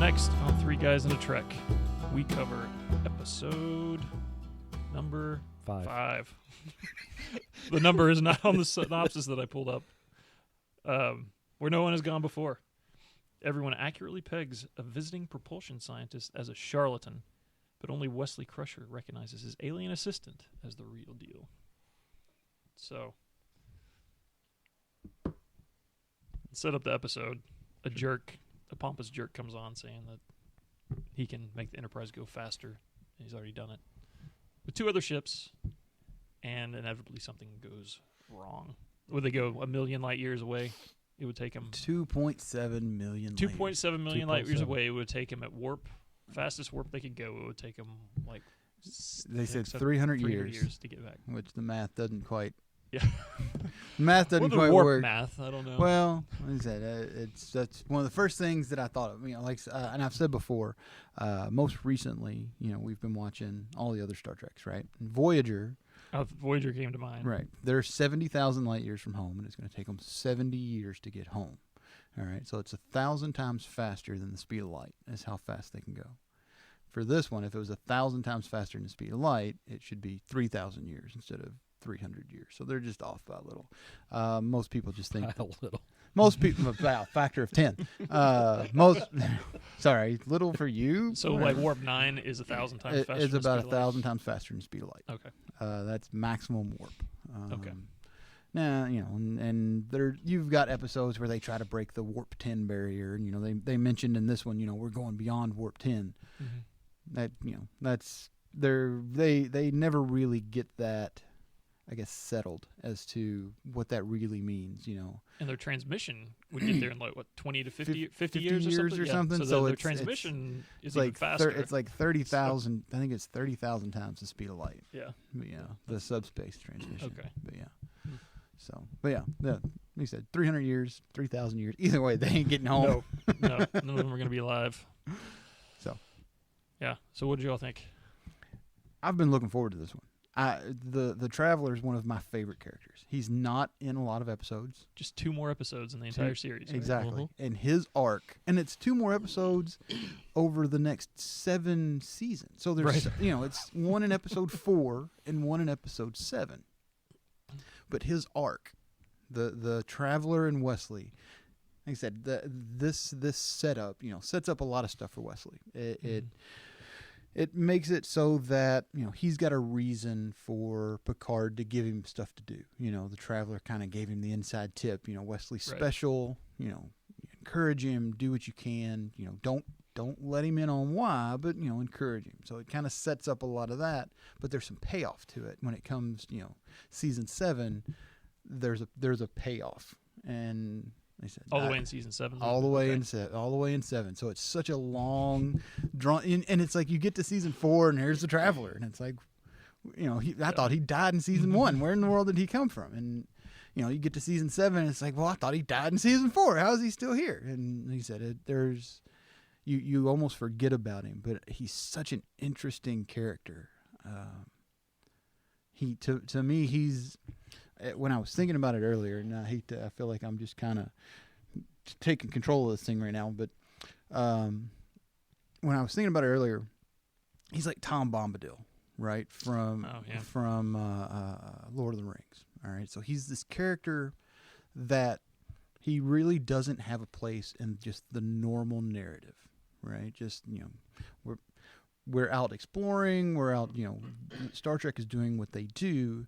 next on Three Guys in a Trek, we cover episode number 5. The number is not on the synopsis that I pulled up. Where no one has gone before. Everyone accurately pegs a visiting propulsion scientist as a charlatan, but only Wesley Crusher recognizes his alien assistant as the real deal. So, set up the episode. A pompous jerk comes on saying that he can make the Enterprise go faster, and he's already done it with 2 other ships, and inevitably something goes wrong. Would they go a million light years away? It would take him 2.7 million. 2.7 million light years away. It would take him at warp, fastest warp they could go. It would take him like they said 300 years to get back, which the math doesn't quite. Yeah, math doesn't quite warp work. Math, I don't know. Well, like I said, that's one of the first things that I thought of. And I've said before, most recently, we've been watching all the other Star Treks, right? And Voyager. Voyager came to mind. Right. They're 70,000 light years from home, and it's going to take them 70 years to get home. All right. So it's 1,000 times faster than the speed of light. Is how fast they can go. For this one, if it was 1,000 times faster than the speed of light, it should be 3,000 years instead of 300 years. So they're just off by a little. Most people just think a little. Most people about a factor of 10. Sorry, little for you. So like warp 9 is 1,000 times faster. It's about 1,000 times faster than the speed of light. Okay. That's maximum warp. Okay. Now, and there you've got episodes where they try to break the warp 10 barrier, and they mentioned in this one, we're going beyond warp 10. Mm-hmm. That's they never really get that, I guess, settled as to what that really means, And their transmission would get there in 20 to 50 years or something. So their transmission is like even faster. It's like 30,000. I think it's 30,000 times the speed of light. Yeah. But the subspace transmission. Okay. But yeah. So, but yeah, like you said, 300 years, 3,000 years. Either way, they ain't getting home. No, none of them are going to be alive. So. Yeah. So what did you all think? I've been looking forward to this one. The Traveler is one of my favorite characters. He's not in a lot of episodes. Just 2 more episodes in the entire series. Right? Exactly. And his arc, and it's 2 more episodes over the next 7 seasons. So there's, it's 1 in episode 4 and 1 in episode 7. But his arc, the Traveler and Wesley, like I said, this setup, sets up a lot of stuff for Wesley. It makes it so that, he's got a reason for Picard to give him stuff to do. The Traveler kind of gave him the inside tip. Wesley's special. Encourage him, do what you can. Don't let him in on why, but, encourage him. So it kind of sets up a lot of that, but there's some payoff to it. When it comes, season 7, there's a payoff. And they said all the way in season 7. All the way in 7. So it's such a long drawn, and it's like you get to season 4, and here's the Traveler, and it's like, I thought he died in season 1. Where in the world did he come from? And you get to season 7, and it's like, well, I thought he died in season 4. How is he still here? And he said, there's you almost forget about him, but he's such an interesting character. To me, he's. When I was thinking about it earlier, and I feel like I'm just kind of taking control of this thing right now, but when I was thinking about it earlier, he's like Tom Bombadil, right? From Lord of the Rings. All right, so he's this character that he really doesn't have a place in just the normal narrative, right? Just we're out exploring, we're out. Star Trek is doing what they do.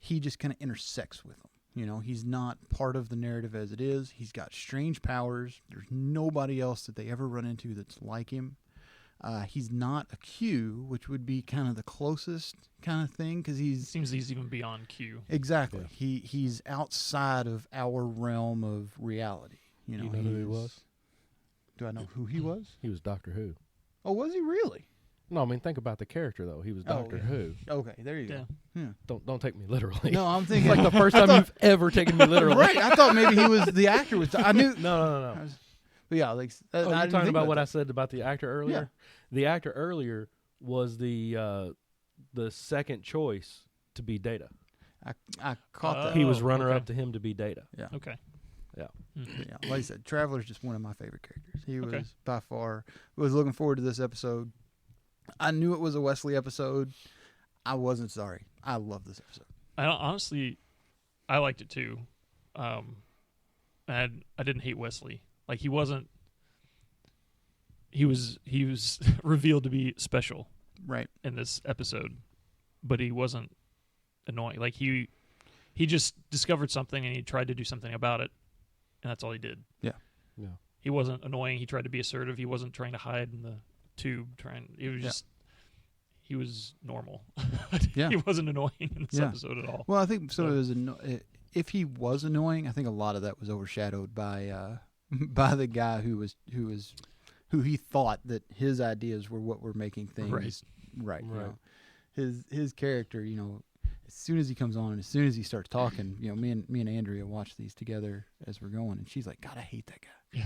He just kind of intersects with them. He's not part of the narrative as it is. He's got strange powers. There's nobody else that they ever run into that's like him. He's not a Q, which would be kind of the closest kind of thing, because seems he's even beyond Q. Exactly. Yeah. He's outside of our realm of reality. Do you know who he was? Do I know who he was? He was Doctor Who. Oh, was he really? No, I mean, think about the character, though. He was Doctor Who. Okay, there you go. Yeah. Don't take me literally. No, I'm thinking. It's like the first time you've ever taken me literally. Right, I thought maybe he was the actor. I knew. No. But yeah, like. You're talking about what I said about the actor earlier? Yeah. The actor earlier was the second choice to be Data. I caught that. He was runner-up to him to be Data. Yeah. Okay. Yeah. Yeah, like I said, Traveler's just one of my favorite characters. He was by far. Was looking forward to this episode. I knew it was a Wesley episode. I wasn't sorry. I love this episode. Honestly, I liked it too. I didn't hate Wesley. Like he wasn't. He was revealed to be special, right, in this episode, but he wasn't annoying. Like he just discovered something and he tried to do something about it, and that's all he did. Yeah. He wasn't annoying. He tried to be assertive. He wasn't trying to hide in the tube. It was just. He was normal. Yeah. He wasn't annoying in this episode at all. Well, I think some of it was if he was annoying, I think a lot of that was overshadowed by the guy who he thought that his ideas were what were making things right. You know? His character, you know, as soon as he comes on and as soon as he starts talking, you know, me and Andrea watch these together as we're going, and she's like, God, I hate that guy. Yeah.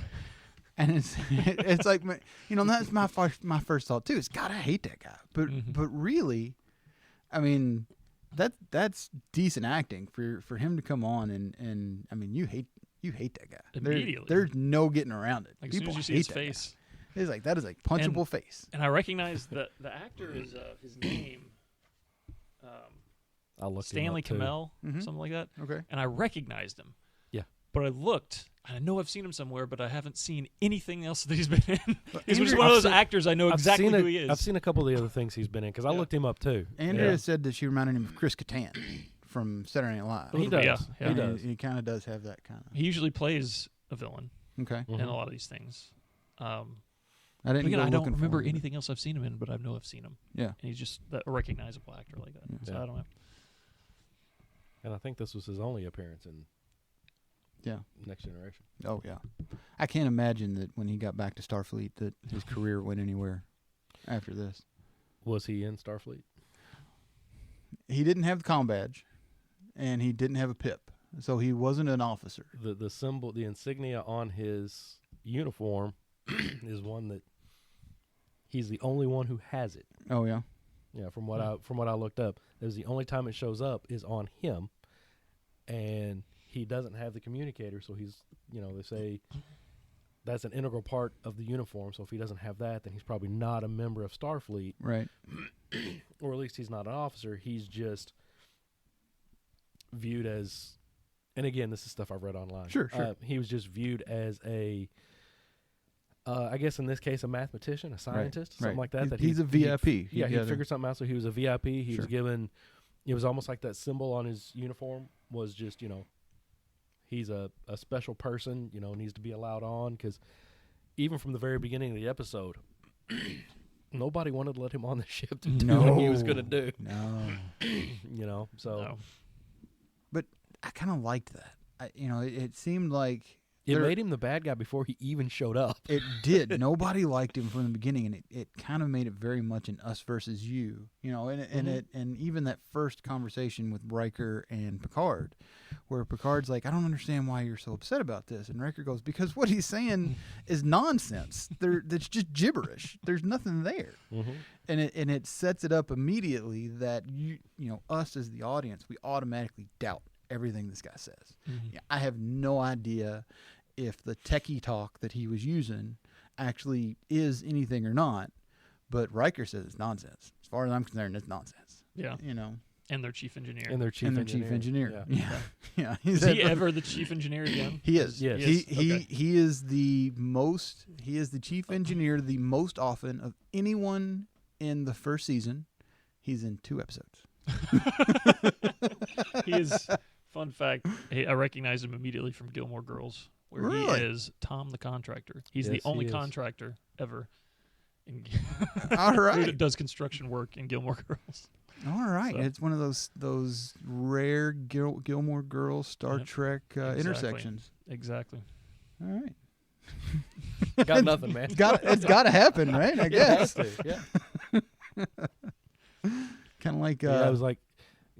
And it's like, you know, that's my first thought too. Is God, I hate that guy. But really, I mean, that's decent acting for him to come on and I mean, you hate that guy immediately. There's no getting around it. Like People as soon as you hate see his face, it's like that is like punchable face. And I recognize that the actor is his name. I looked Stanley Kamel, Mm-hmm. something like that. Okay. And I recognized him. Yeah. But I looked. I know I've seen him somewhere, but I haven't seen anything else that he's been in. He's Andrea- just one of those actors I know exactly who he is. I've seen a couple of the other things he's been in because I looked him up too. Andrea said that she reminded him of Chris Kattan from Saturday Night Live. He does. Yeah. He does. He kind of does have that kind of. He usually plays a villain Okay. Mhm. in a lot of these things. I But didn't. again, go I don't looking for remember him, but- anything else I've seen him in, but I know I've seen him. Yeah. And he's just a recognizable actor like that. Yeah. So Yeah. I don't know. And I think this was his only appearance in Next Generation. Oh yeah. I can't imagine that when he got back to Starfleet that his career went anywhere after this. Was he in Starfleet? He didn't have the comm badge, and he didn't have a pip, so he wasn't an officer. The symbol, the insignia on his uniform is one that he's the only one who has it. Oh yeah. Yeah, from what I looked up, there's the only time it shows up is on him, and he doesn't have the communicator. So he's, you know, they say that's an integral part of the uniform. So if he doesn't have that, then he's probably not a member of Starfleet, Right. or at least he's not an officer. He's just viewed as, and again, this is stuff I've read online. Sure. He was just viewed as a, I guess in this case, a mathematician, a scientist, something like that. He's a VIP. He figured something out, so he was a VIP. He was Sure. given, it was almost like that symbol on his uniform was just, you know, he's a special person, you know, needs to be allowed on, because even from the very beginning of the episode, nobody wanted to let him on the ship to do what he was going to do. No. You know, so. No. But I kind of liked that. It seemed like It made him the bad guy before he even showed up. it did. Nobody liked him from the beginning, and it kind of made it very much an us versus you, you know. And even that first conversation with Riker and Picard, where Picard's like, "I don't understand why you're so upset about this," and Riker goes, "Because what he's saying is nonsense. That's just gibberish. There's nothing there." Mm-hmm. And it sets it up immediately that you know us as the audience, we automatically doubt everything this guy says. Mm-hmm. Yeah, I have no idea if the techie talk that he was using actually is anything or not, but Riker says it's nonsense. As far as I'm concerned, it's nonsense. Yeah. You know, And their chief engineer. And their chief engineer. Yeah. Yeah. Is he ever the chief engineer again? He is. Yes. He is the most. He is the chief engineer the most often of anyone in the first season. He's in 2 episodes. He is. Fun fact: I recognized him immediately from Gilmore Girls, where Really? he is Tom the contractor. He's Yes, the only he is. contractor ever All who right. does construction work in Gilmore Girls. All right. So. It's one of those rare Gilmore Girls Star Yep. Trek intersections. Exactly. All right. Got nothing, man. It's got to happen, right? I guess. Yeah. Kind of like. I was like,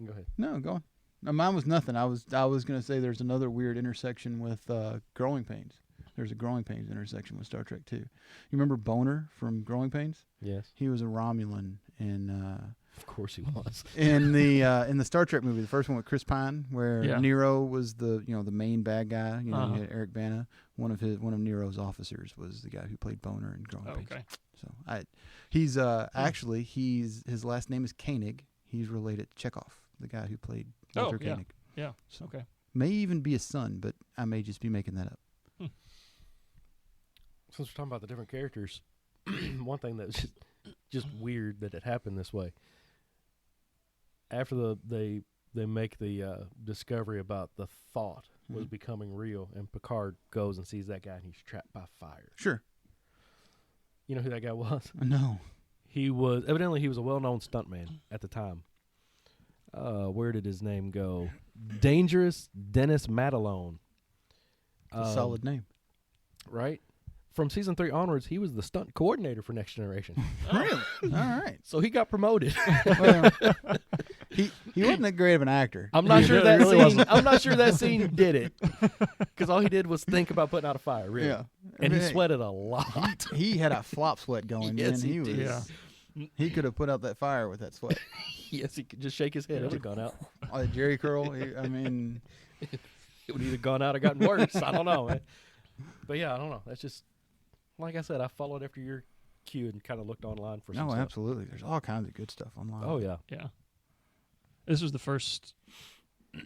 go ahead. No, go on. No, mine was nothing. I was going to say there's another weird intersection with Growing Pains. There's a Growing Pains intersection with Star Trek too. You remember Boner from Growing Pains? Yes. He was a Romulan in Of course he was. in the Star Trek movie, the first one with Chris Pine, where Yeah. Nero was the main bad guy. You Uh-huh. had Eric Bana. One of Nero's officers was the guy who played Boner in Growing Pains. Okay. So he's actually his last name is Koenig. He's related to Chekhov, the guy who played Walter yeah. Koenig. Yeah. So Okay. may even be his son, but I may just be making that up. Since we're talking about the different characters, one thing that's just weird that it happened this way. After they make the discovery about the thought was becoming real, and Picard goes and sees that guy, and he's trapped by fire. Sure. You know who that guy was? No. He was a well-known stuntman at the time. Where did his name go? Dangerous Dennis Matalone. A solid name. Right? From season 3 onwards, he was the stunt coordinator for Next Generation. Really? All right. So he got promoted. Well, he wasn't that great of an actor. I'm not sure that really scene. wasn't. I'm not sure that scene did it, because all he did was think about putting out a fire. Really. Yeah. And he Hey, sweated a lot. He had a flop sweat going. Yes, man. he was. did. Yeah. He could have put out that fire with that sweat. Yes, he could just shake his head. It would have gone out. Jerry curl. I mean, It would either gone out or gotten worse. I don't know, man. But yeah, I don't know. That's just like I said. I followed after your cue and kind of looked online for some no, stuff. absolutely. There's all kinds of good stuff online. Oh yeah. Yeah. This was the first,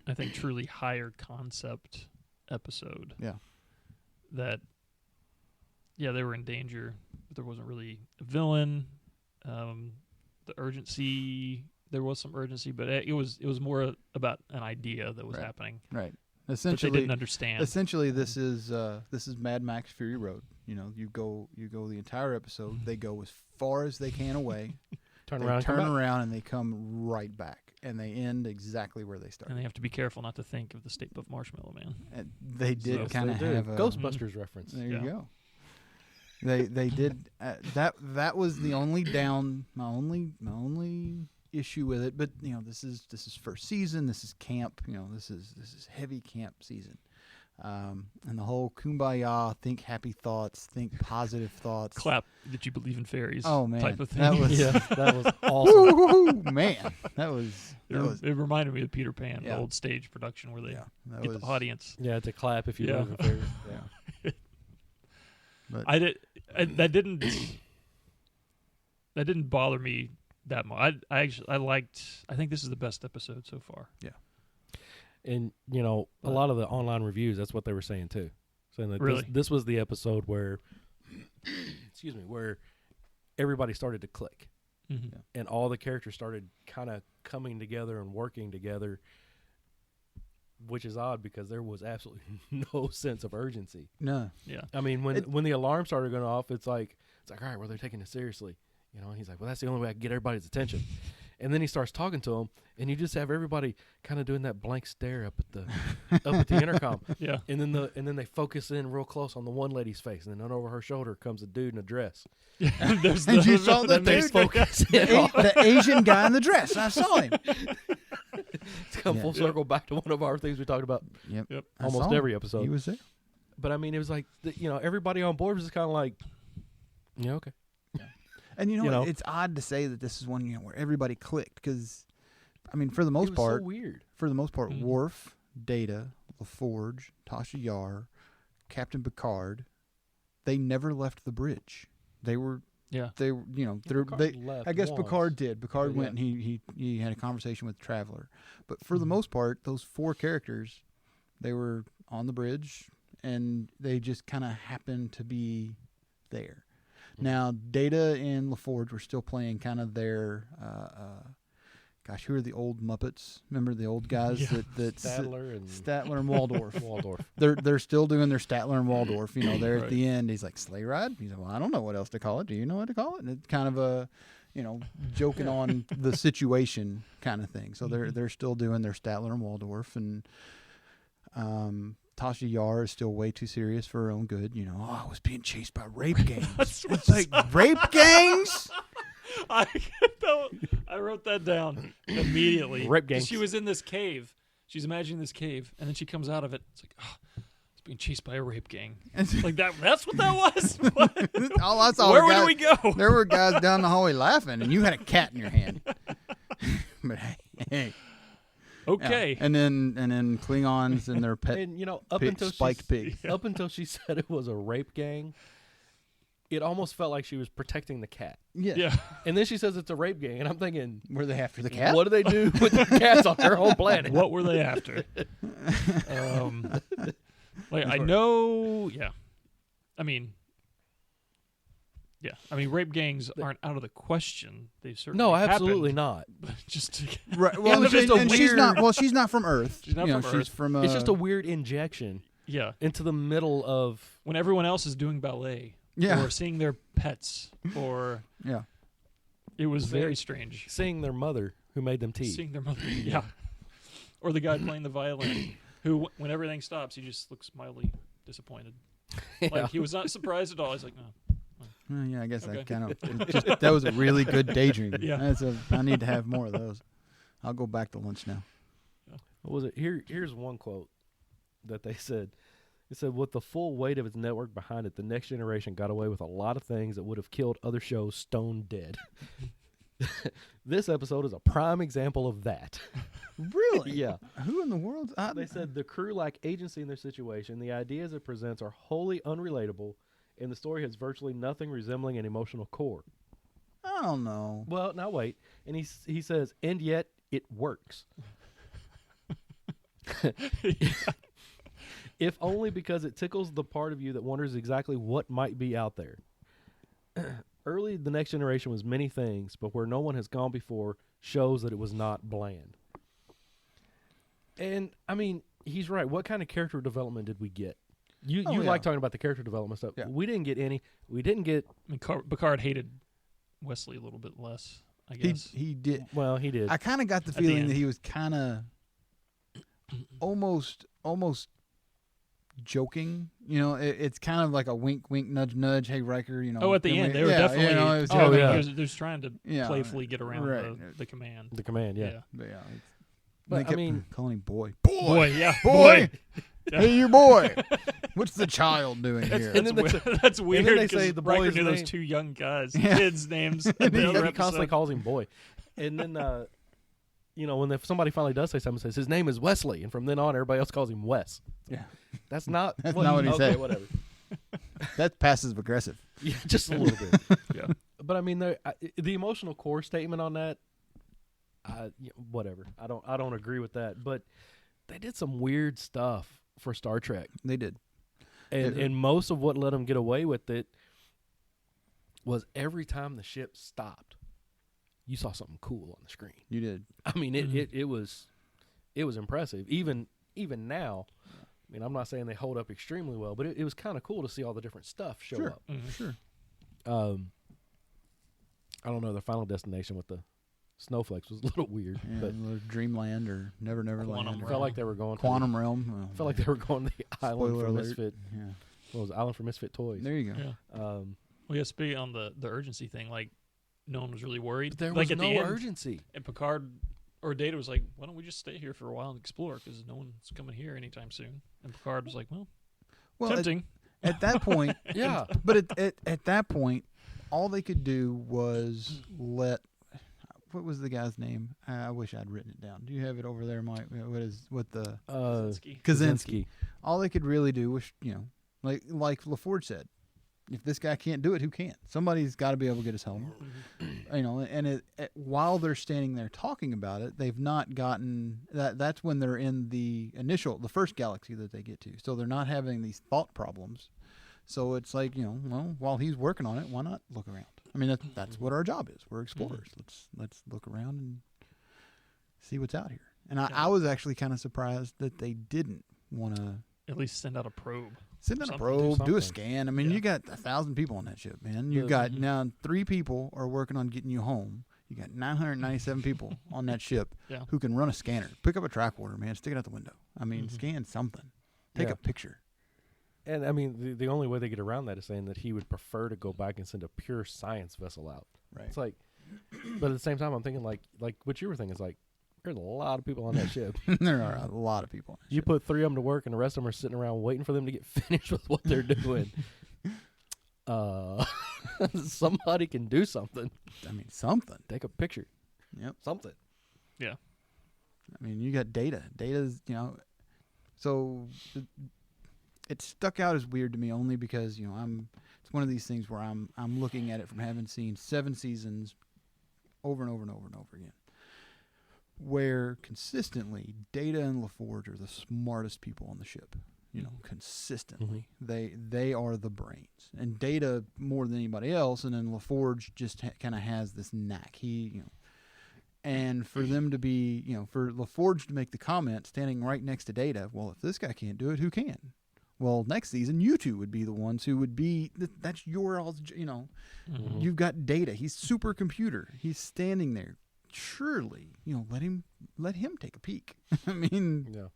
I think, truly higher concept episode. Yeah. That, yeah, they were in danger, but there wasn't really a villain. The urgency, there was some urgency, but it was more about an idea that was Right. happening, Right. which Essentially, they didn't understand. Essentially, this is Mad Max Fury Road. You go the entire episode. They go as far as they can away. Turn They around. turn come back. around, and they come right back, and they end exactly where they started. And they have to be careful not to think of the Stay Puft Marshmallow Man. And they did Yes, kind they of do. have a Ghostbusters reference. There Yeah. you go. They did that was the only my only issue with it. But this is first season. This is camp. This is heavy camp season. And the whole kumbaya, think happy thoughts, think positive thoughts. Clap that you believe in fairies. Oh man, type of thing. that was Yeah, that was awesome. woo, man. That was It reminded me of Peter Pan, Yeah. the old stage production where they that get was the audience. Yeah, to clap if you Yeah. believe in fairies. Yeah. But That didn't bother me that much. I think this is the best episode so far. And a lot of the online reviews, that's what they were saying too, saying that Really? this was the episode where, excuse me, where everybody started to click, Mm-hmm. and all the characters started kind of coming together and working together, which is odd because there was absolutely no sense of urgency. no. Yeah. I mean, when the alarm started going off, it's like all right, well, they're taking it seriously, and he's like, well, that's the only way I can get everybody's attention. And then he starts talking to them, and you just have everybody kind of doing that blank stare up at the intercom. Yeah. And then they focus in real close on the one lady's face, and then over her shoulder comes a dude in a dress. There's And you saw the that makes dude? focus. The Asian guy in the dress. I saw him. It's come Yeah. full circle back to one of our things we talked about Yep. Yep. I almost saw him. every episode. He was there. But I mean, it was like everybody on board was just kind of like, yeah, okay. And You know? it's odd to say that this is one where everybody clicked because, I mean, for the most It was part, so weird. Mhm. Worf, Data, LaForge, Tasha Yar, Captain Picard, they never left the bridge. They were, Yeah. they were, Picard left I guess once. Picard did. Picard But went and he had a conversation with Traveler. But for the Mm-hmm. most part, those 4 characters, they were on the bridge and they just kind of happened to be there. Mm-hmm. Now, Data and LaForge were still playing kind of their, who are the old Muppets? Remember the old guys Yeah. that Statler and Waldorf. Waldorf. They're still doing their Statler and Waldorf. They're Right. at the end. He's like, sleigh ride? He's like, well, I don't know what else to call it. Do you know what to call it? And it's kind of a, joking on the situation kind of thing. So they're still doing their Statler and Waldorf. And Tasha Yar is still way too serious for her own good. I was being chased by rape gangs. It's like, rape gangs? I wrote that down immediately. Rape gangs. She was in this cave. She's imagining this cave, and then she comes out of it. It's like, it's being chased by a rape gang. Like that's what that was? What? All I saw Where were do guys- we go? There were guys down the hallway laughing, and you had a cat in your hand. But hey. Okay. Yeah. And then Klingons and their pet And spiked pig. up until she said it was a rape gang, it almost felt like she was protecting the cat. Yeah. And then she says it's a rape gang, and I'm thinking, Were they after the cat? what do they do with the cats on their home planet? What were they after? I know. Yeah. I mean, rape gangs aren't out of the question. They certainly No, absolutely happened, not. But just to, Right. Well, was just a and she's weird- not. Well, she's not from Earth. She's not you know, from she's Earth. from. It's just a weird injection yeah. into the middle of. When everyone else is doing ballet, Yeah. or seeing their pets, or Yeah. it was very strange. Seeing their mother who made them tea. Seeing their mother, yeah. Or the guy playing the violin, who, when everything stops, he just looks mildly disappointed. Yeah. Like, he was not surprised at all. He's like, no. Yeah, I guess Okay. I kind of. That was a really good daydream. Yeah. I need to have more of those. I'll go back to lunch now. What was it? Here's one quote that they said. It said, with the full weight of its network behind it, the Next Generation got away with a lot of things that would have killed other shows stone dead. This episode is a prime example of that. Really? Yeah. Who in the world? They said the crew lack agency in their situation. The ideas it presents are wholly unrelatable, and the story has virtually nothing resembling an emotional core. I don't know. Well, now wait. And he says, and yet it works. If only because it tickles the part of you that wonders exactly what might be out there. Early, The Next Generation was many things, but where no one has gone before shows that it was not bland. And, I mean, he's right. What kind of character development did we get? You like talking about the character development stuff. Yeah. We didn't get any. We didn't get... I mean, Picard hated Wesley a little bit less, I guess. He did. Well, he did. I kind of got the the feeling end. that he was kind of almost joking. You know, it's kind of like a wink, wink, nudge, nudge. Hey, Riker, you know. Oh, at the end, they were yeah, definitely. You know, it was Oh, he yeah. was trying to Yeah. playfully get around Right. the command. The command, yeah. But yeah. But, They I kept mean- calling him boy. Boy, yeah, Boy. Yeah. Hey, you boy. What's the child doing here? and then That's weird. they say 'cause the Riker boy's knew those name- two young guys, Yeah. kids' names. in And the he other He constantly episode. calls him boy. And then, when somebody finally does say something, says his name is Wesley, and from then on, everybody else calls him Wes. Yeah. That's not That's not what he okay, said. Whatever. That's passive aggressive. Yeah, just a little bit. Yeah. But I mean, the emotional core statement on that, whatever. I don't agree with that. But they did some weird stuff for Star Trek, They did. and most of what let them get away with it was every time the ship stopped, you saw something cool on the screen. You did. I mean, it was impressive. Even now, I mean, I'm not saying they hold up extremely well, but it was kind of cool to see all the different stuff show Sure. up. Mhm. Sure. I don't know. The final destination with the snowflakes was a little weird, Yeah, but or Dreamland or Never Never Quantum Land. felt like they were going Quantum Realm. Well, felt like they were going to the island Spoiler for alert. Misfit. Yeah. What was it? Island for Misfit Toys? There you go. Yeah. Um, Well, yeah. Speaking on the urgency thing, like no one was really worried. but there like was at no the end, urgency. And Picard or Data was like, "Why don't we just stay here for a while and explore? Because no one's coming here anytime soon." And Picard was like, "Well, Well, tempting." at that point, Yeah. but at that point, all they could do was let. What was the guy's name? I wish I'd written it down. Do you have it over there, Mike? What the Kaczynski. Kaczynski? All they could really do was, like LaForge said, if this guy can't do it, who can? Somebody's got to be able to get us home. And while they're standing there talking about it, they've not gotten that. That's when they're in the first galaxy that they get to. So they're not having these thought problems. So it's like, well, while he's working on it, why not look around? I mean, that's what our job is. We're explorers. Let's look around and see what's out here. And I was actually kind of surprised that they didn't want to At least send out a probe. send in a Something, probe, do a something. scan. I mean, Yeah. you got 1,000 people on that ship, man. You've got now 3 people are working on getting you home. You got 997 people on that ship Yeah. who can run a scanner, pick up a tricorder, man, stick it out the window. I mean, Mhm. scan something, take Yeah. a picture. And I mean, the only way they get around that is saying that he would prefer to go back and send a pure science vessel out. Right. It's like, but at the same time, I'm thinking like what you were thinking is like, there's a lot of people on that ship. There are a lot of people on that You ship. put 3 of them to work, and the rest of them are sitting around waiting for them to get finished with what they're doing. Somebody can do something. I mean, something. Take a picture. Yep. Something. Yeah. I mean, you got Data. Data's, so it stuck out as weird to me only because, it's one of these things where I'm looking at it from having seen 7 seasons over and over and over and over again, where consistently Data and LaForge are the smartest people on the ship. Consistently. They are the brains. And Data more than anybody else, and then LaForge just kind of has this knack. And for them to be, for LaForge to make the comment standing right next to Data, well, if this guy can't do it, who can? Well, next season, you two would be the ones who would be, that's your, you've got Data. He's supercomputer. He's standing there. Surely, let him take a peek. I mean, yeah.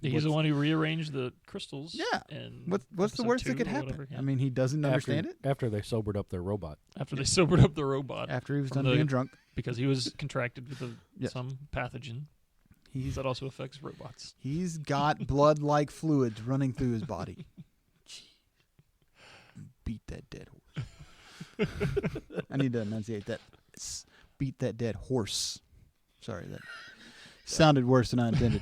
He's the one who rearranged the crystals. Yeah. And what's the worst that could happen? Whatever, yeah. I mean, he doesn't understand it. After they sobered up their robot. After they sobered up the robot. After he was done being drunk. Because he was contracted with some pathogen that also affects robots. He's got blood-like fluids running through his body. Beat that dead horse. I need to enunciate that. Beat that dead horse. Sorry, that sounded worse than I intended.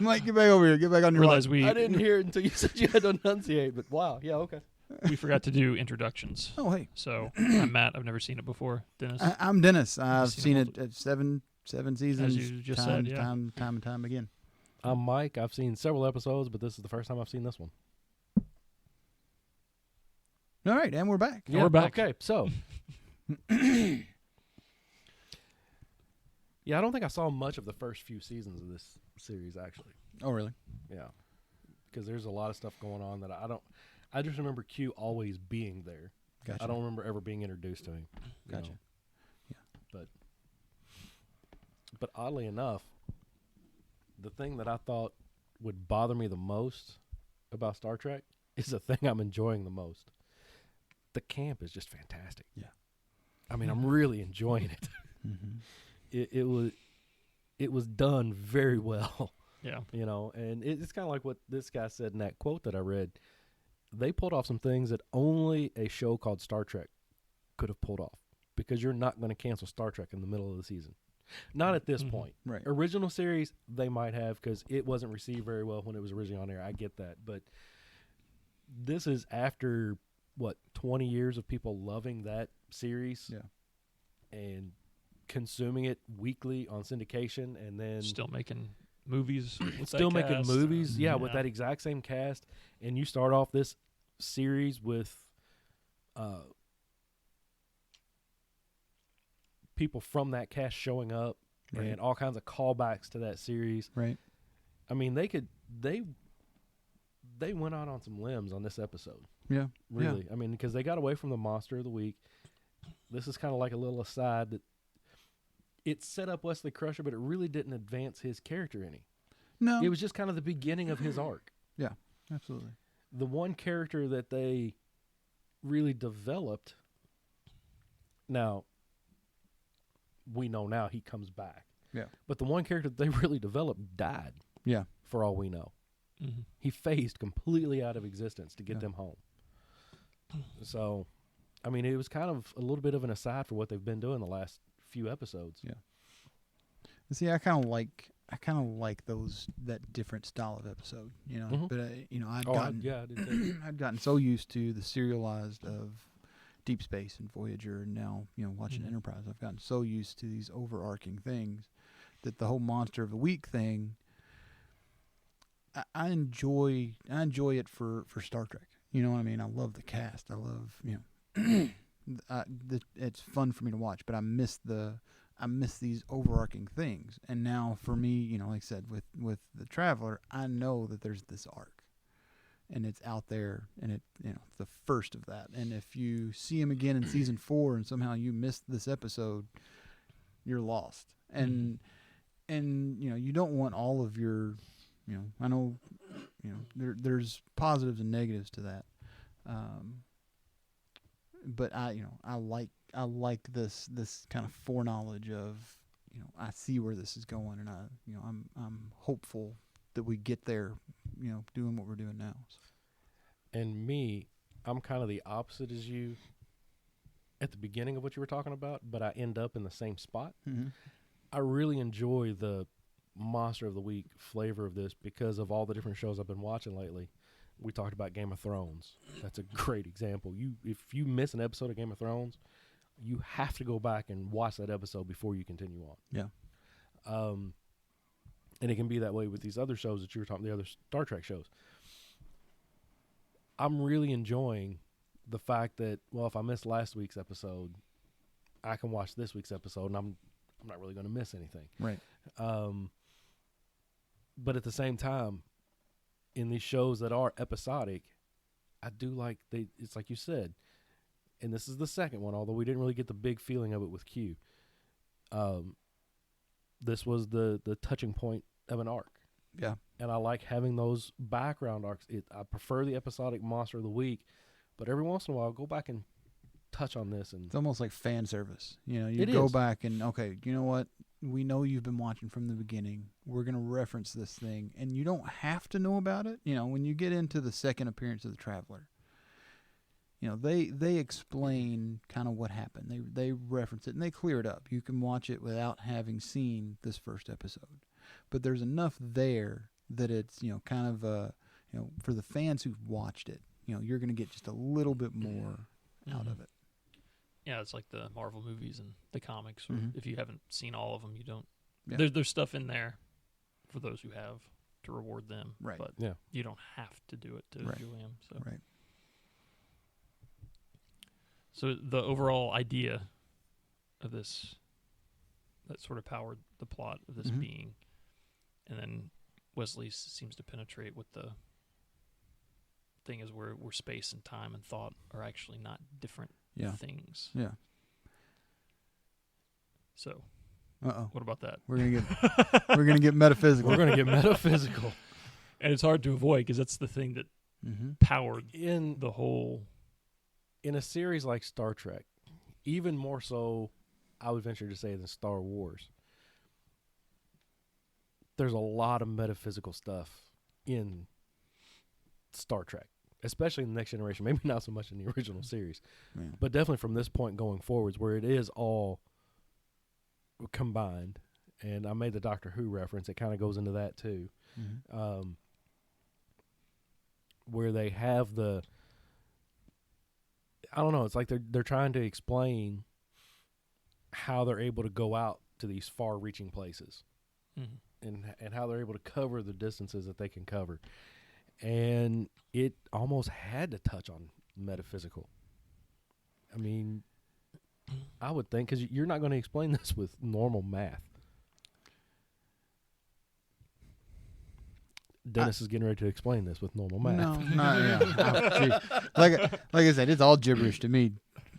Mike, get back over here. Get back on your Realize line. I didn't hear it until you said you had to enunciate, but wow. Yeah, okay. We forgot to do introductions. Oh, hey. So, I'm Matt. I've never seen it before. Dennis? I'm Dennis. I've seen it at seven seasons. As you just said, yeah. Time and time again. I'm Mike. I've seen several episodes, but this is the first time I've seen this one. All right, and we're back. Yeah, we're back. Okay, so. Yeah, I don't think I saw much of the first few seasons of this series, actually. Oh, really? Yeah. Because there's a lot of stuff going on that I just remember Q always being there. Gotcha. I don't remember ever being introduced to him. Gotcha. Yeah. But oddly enough, the thing that I thought would bother me the most about Star Trek is the thing I'm enjoying the most. The camp is just fantastic. Yeah. I mean, I'm really enjoying it. Mm-hmm. It was done very well. Yeah. And it's kind of like what this guy said in that quote that I read. They pulled off some things that only a show called Star Trek could have pulled off, because you're not going to cancel Star Trek in the middle of the season. Not at this point. Right. Original series, they might have, because it wasn't received very well when it was originally on air. I get that. But this is after, 20 years of people loving that series and consuming it weekly on syndication, and then Still making movies with still that making cast. movies, with that exact same cast, and you start off this series with people from that cast showing up and all kinds of callbacks to that series. Right. I mean, they went out on some limbs on this episode. Yeah. Really. I mean, because they got away from the monster of the week. This is kind of like a little aside that it set up Wesley Crusher, but it really didn't advance his character any. No. It was just kind of the beginning of his arc. Yeah, absolutely. The one character that they really developed, now, we know now he comes back. Yeah. But the one character that they really developed died. Yeah. For all we know. Mm-hmm. He phased completely out of existence to get them home. So, I mean, it was kind of a little bit of an aside for what they've been doing the last few episodes. Yeah. See, I kind of like that different style of episode, But I'd gotten so used to the serialized of Deep Space and Voyager, and now watching Enterprise. I've gotten so used to these overarching things that the whole Monster of the Week thing, I enjoy it for Star Trek. You know what I mean? I love the cast. I love it's fun for me to watch, but I miss these overarching things. And now for me, like I said, with the Traveler, I know that there's this arc, and it's out there, and it's the first of that. And if you see him again in season 4 and somehow you missed this episode, you're lost. And you don't want all of your, I know, there's positives and negatives to that. But I like this kind of foreknowledge of, I see where this is going, and I'm hopeful that we get there, doing what we're doing now. And me, I'm kind of the opposite as you. at the beginning of what you were talking about, but I end up in the same spot. Mm-hmm. I really enjoy the Monster of the Week flavor of this because of all the different shows I've been watching lately. We talked about Game of Thrones. That's a great example. If you miss an episode of Game of Thrones, you have to go back and watch that episode before you continue on. Yeah. And it can be that way with these other shows that you were talking, the other Star Trek shows. I'm really enjoying the fact that, well, if I missed last week's episode, I can watch this week's episode, and I'm not really going to miss anything. Right. But at the same time, in these shows that are episodic, I do like it's like you said, and this is the second one, although we didn't really get the big feeling of it with Q. This was the touching point of an arc. Yeah. And I like having those background arcs. I prefer the episodic Monster of the Week, but every once in a while, I'll go back and touch on this. And it's almost like fan service. You know, you it go is. back and, okay, you know what? We know you've been watching from the beginning. We're going to reference this thing, and you don't have to know about it. You know, when you get into the second appearance of the Traveler, you know, they explain kind of what happened. They reference it, and they clear it up. You can watch it without having seen this first episode. But there's enough there that it's, you know, kind of, you know, for the fans who've watched it, you know, you're going to get just a little bit more out of it. Yeah, it's like the Marvel movies and the comics. Mm-hmm. If you haven't seen all of them, you don't. Yeah. There's stuff in there for those who have to reward them. Right. But Yeah. you don't have to do it to enjoy them. So. Right. So the overall idea of this, that sort of powered the plot of this Mhm. being, and then Wesley seems to penetrate what the thing is, where space and time and thought are actually not different things. Yeah. So, Uh-oh. what about that? We're gonna get metaphysical. we're going to get metaphysical. And it's hard to avoid because that's the thing that Mm-hmm. powered In the whole. in a series like Star Trek, even more so, I would venture to say, than Star Wars, there's a lot of metaphysical stuff in Star Trek, especially in the Next Generation. Maybe not so much in the original series, Yeah. but definitely from this point going forwards, where it is all combined. And I made the Doctor Who reference. It kind of goes into that too, Mm-hmm. where they have the, I don't know, it's like they're trying to explain how they're able to go out to these far-reaching places, and how they're able to cover the distances that they can cover. And it almost had to touch on metaphysical. I mean, I would think, because you're not going to explain this with normal math. Dennis is getting ready to explain this with normal math. No, not yeah. Like I said, it's all gibberish to me.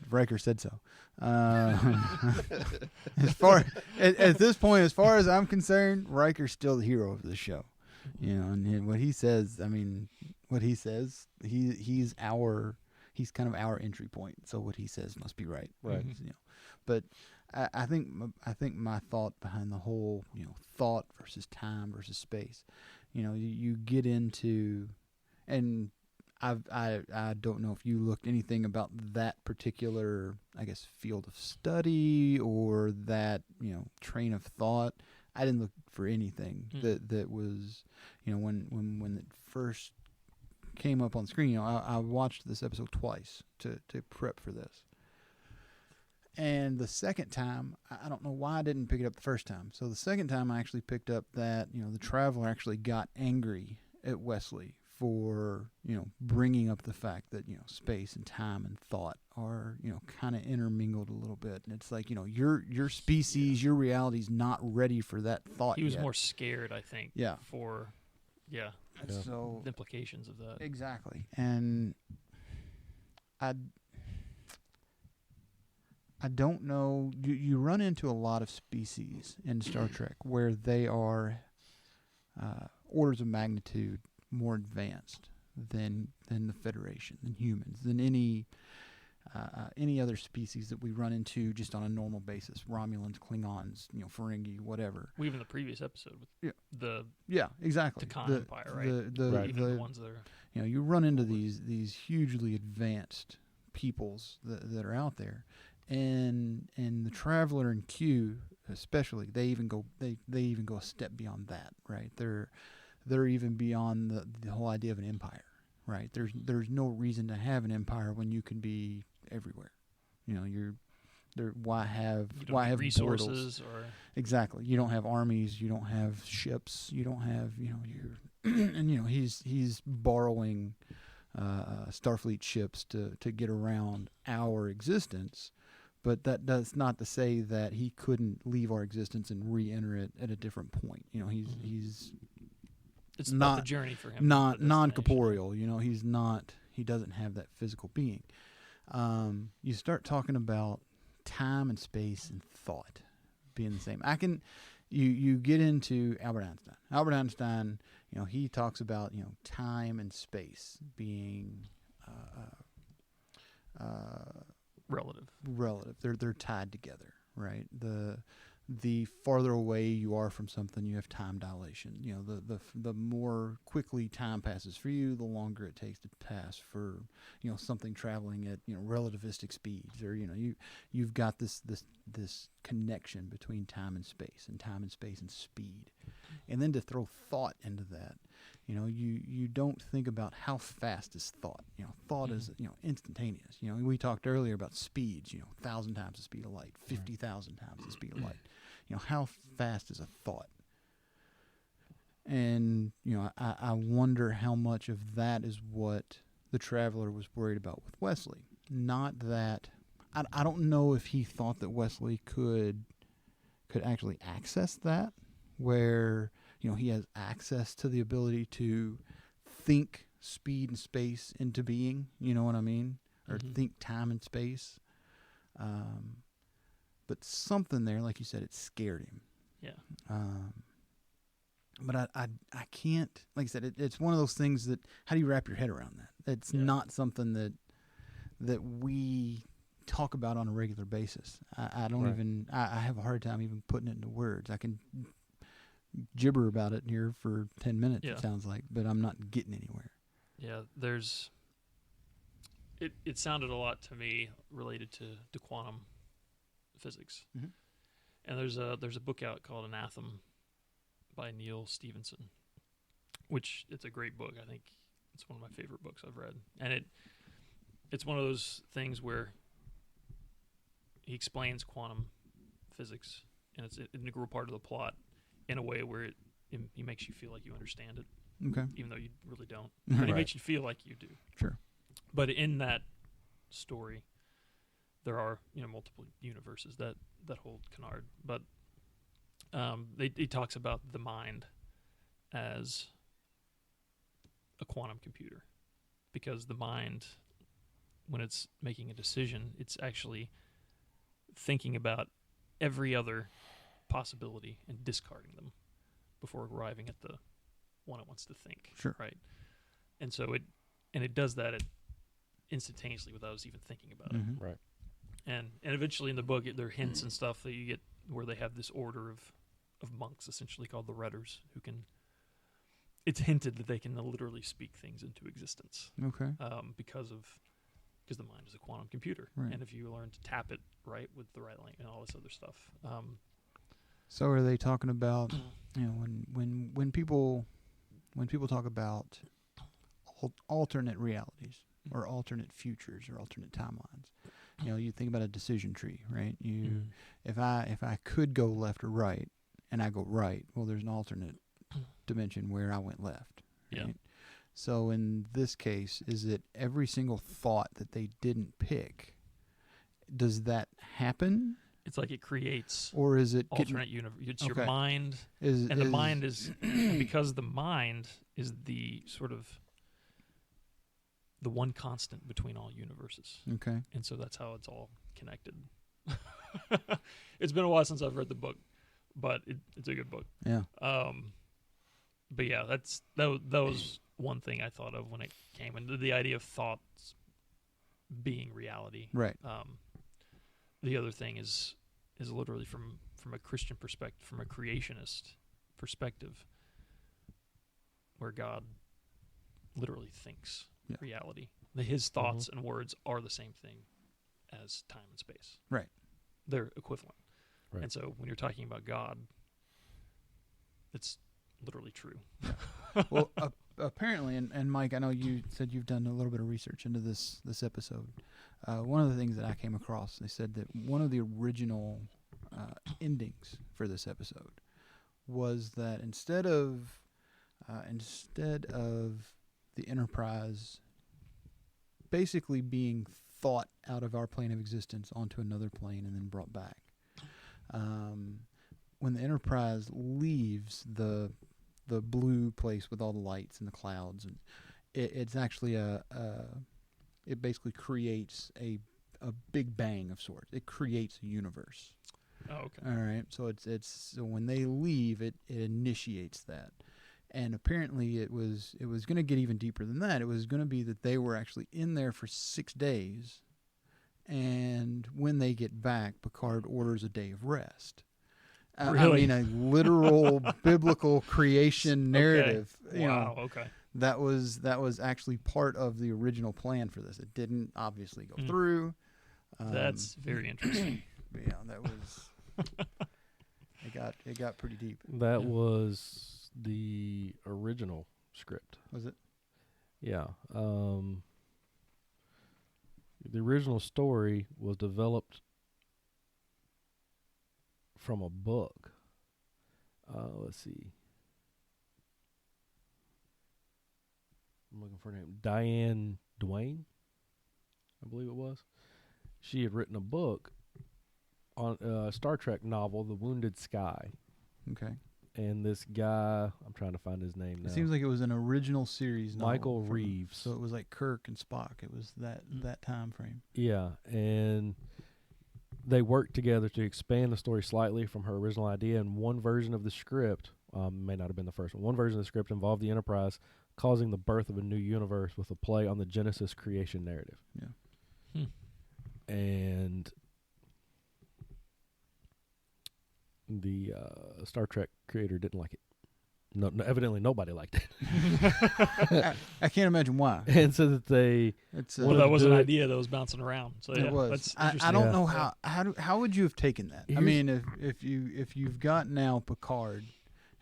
Riker said so. As far at this point, as far as I'm concerned, Riker's still the hero of the show. You know, and what he says, I mean, what he says, he's kind of our entry point. So what he says must be right. Right. You know, but I think my thought behind the whole, you know, thought versus time versus space, you know, you get into, and I don't know if you looked anything about that particular, I guess, field of study or that, you know, train of thought. I didn't look for anything that was, you know, when it first came up on screen. You know, I watched this episode twice to prep for this. And the second time, I don't know why I didn't pick it up the first time. So the second time I actually picked up that, you know, the Traveler actually got angry at Wesley for, you know, bringing up the fact that, you know, space and time and thought are, you know, kind of intermingled a little bit. And it's like, you know, your species, your reality's not ready for that thought He was yet. more scared, I think, Yeah. for, Yeah. So the implications of that. exactly. And I don't know. You run into a lot of species in Star Trek where they are orders of magnitude more advanced than the Federation, than humans, than any other species that we run into just on a normal basis. Romulans, Klingons, you know, Ferengi, whatever. Well, even the previous episode with the Exactly. Takan Empire, right? Right. Even the ones that are. You know, you run into these hugely advanced peoples that are out there, and the Traveler and Q especially, they even go a step beyond that, right? They're even beyond the whole idea of an empire, right? There's no reason to have an empire when you can be everywhere. You know, why have resources portals? or Exactly. You don't have armies, you don't have ships, you don't have, you know, and you know, he's borrowing Starfleet ships to get around our existence, but that does not to say that he couldn't leave our existence and re-enter it at a different point. You know, he's it's not about the journey for him, non-corporeal. You know, he doesn't have that physical being. You start talking about time and space and thought being the same. You get into Albert Einstein. Albert Einstein, you know, he talks about, you know, time and space being relative. They're tied together, right? The farther away you are from something, you have time dilation. You know, the more quickly time passes for you, the longer it takes to pass for, you know, something traveling at, you know, relativistic speeds. Or, you know, you've got this connection between time and space and speed. And then to throw thought into that, you know, you don't think about how fast is thought. You know, thought is, you know, instantaneous. You know, we talked earlier about speeds, you know, 1,000 times the speed of light, 50,000 times the speed of light. You know, how fast is a thought? And, you know, I wonder how much of that is what the Traveler was worried about with Wesley. Not that, I don't know if he thought that Wesley could actually access that, where, you know, he has access to the ability to think speed and space into being, you know what I mean? Or think time and space. But something there, like you said, it scared him. Yeah. But I can't, like I said, it's one of those things that, how do you wrap your head around that? It's not something that we talk about on a regular basis. I don't even, I have a hard time even putting it into words. I can gibber about it here for 10 minutes, it sounds like, but I'm not getting anywhere. Yeah, it sounded a lot to me related to quantum physics. And there's a book out called Anathema by Neil Stevenson, which it's a great book. I think it's one of my favorite books I've read. And it's one of those things where he explains quantum physics, and it's an integral part of the plot in a way where he makes you feel like you understand it. Okay. Even though you really don't. But he makes you feel like you do. Sure. But in that story, there are, you know, multiple universes that hold canard. But he talks about the mind as a quantum computer, because the mind, when it's making a decision, it's actually thinking about every other possibility and discarding them before arriving at the one it wants to think. Sure. Right. And so it does that instantaneously without us even thinking about it. Right. And eventually in the book, there are hints and stuff that you get where they have this order of monks, essentially called the Redders, who can. It's hinted that they can literally speak things into existence. Okay. Because the mind is a quantum computer, and if you learn to tap it right with the right language and all this other stuff. So are they talking about, you know, when people talk about alternate realities or alternate futures or alternate timelines, you know, you think about a decision tree, right? If I could go left or right and I go right, well, there's an alternate dimension where I went left. Right? Yeah. So in this case, is it every single thought that they didn't pick? Does that happen? It's like it creates, or is it alternate universe? It's your mind, the mind is because the mind is the sort of the one constant between all universes. Okay, and so that's how it's all connected. It's been a while since I've read the book, but it's a good book. Yeah. But yeah, that was one thing I thought of when it came, and the idea of thoughts being reality. Right. The other thing is literally from a Christian perspective, from a creationist perspective, where God literally thinks reality. His thoughts and words are the same thing as time and space. Right. They're equivalent. Right. And so when you're talking about God, it's literally true. Well, apparently, and Mike, I know you said you've done a little bit of research into this episode. One of the things that I came across, they said that one of the original endings for this episode was that instead of the Enterprise basically being thought out of our plane of existence onto another plane and then brought back, when the Enterprise leaves the blue place with all the lights and the clouds, and it's actually it basically creates a big bang of sorts. It creates a universe. Oh, okay. All right. So it's so when they leave, it initiates that. And apparently it was going to get even deeper than that. It was going to be that they were actually in there for 6 days, and when they get back, Picard orders a day of rest. Really? I mean, a literal biblical creation narrative. Okay. You Wow. know, Okay. that was actually part of the original plan for this. It didn't obviously go through. That's very interesting. But yeah, that was. It got pretty deep. That was the original script. Was it? Yeah. The original story was developed from a book. Let's see. I'm looking for her name. Diane Duane, I believe it was. She had written a book on a Star Trek novel, The Wounded Sky. Okay. And this guy, I'm trying to find his name now. It seems like it was an original series novel. Michael Reeves. So it was like Kirk and Spock. It was that time frame. Yeah, and they worked together to expand the story slightly from her original idea, and one version of the script, may not have been the first one, version of the script involved the Enterprise causing the birth of a new universe with a play on the Genesis creation narrative. Yeah. And the Star Trek creator didn't like it. No, evidently nobody liked it. I can't imagine why. And so that they... Well, that was an idea that was bouncing around. So yeah, it was. That's I don't know how would you have taken that? I mean, if you've got now Picard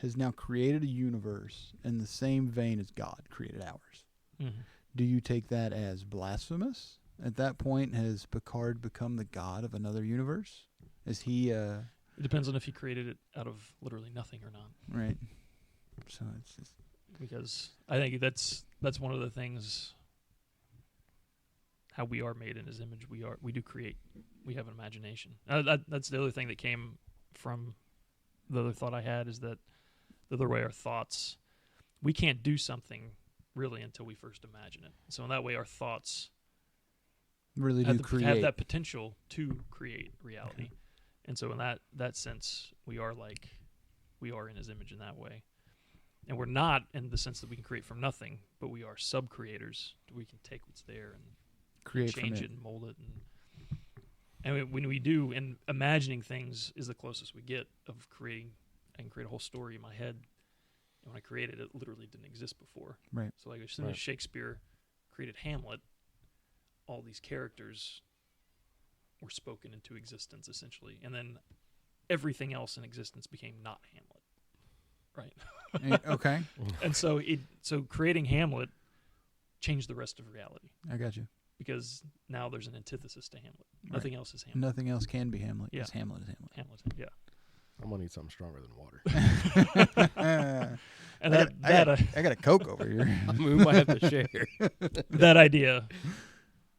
has now created a universe in the same vein as God created ours. Mm-hmm. Do you take that as blasphemous? At that point, has Picard become the god of another universe? Is he? It depends on if he created it out of literally nothing or not. Right. So it's just because I think that's one of the things. How we are made in His image, we do create. We have an imagination. That's the other thing that came from the other thought I had is that the other way our thoughts, we can't do something really until we first imagine it. So in that way, our thoughts really do have that potential to create reality. Okay. And so in that sense, we are in His image in that way. And we're not in the sense that we can create from nothing, but we are sub-creators. We can take what's there and create, change it and mold it. And when we do, and imagining things is the closest we get of creating. I can create a whole story in my head. And when I created it, literally didn't exist before. Right. So like as soon as Shakespeare created Hamlet, all these characters were spoken into existence, essentially. And then everything else in existence became not Hamlet. Right? Okay. And so creating Hamlet changed the rest of reality. I got you. Because now there's an antithesis to Hamlet. Right. Nothing else is Hamlet. Nothing else can be Hamlet. Yeah. Hamlet is Hamlet. Hamlet, yeah. I'm going to need something stronger than water. And I got a Coke over here. We might have to share. That idea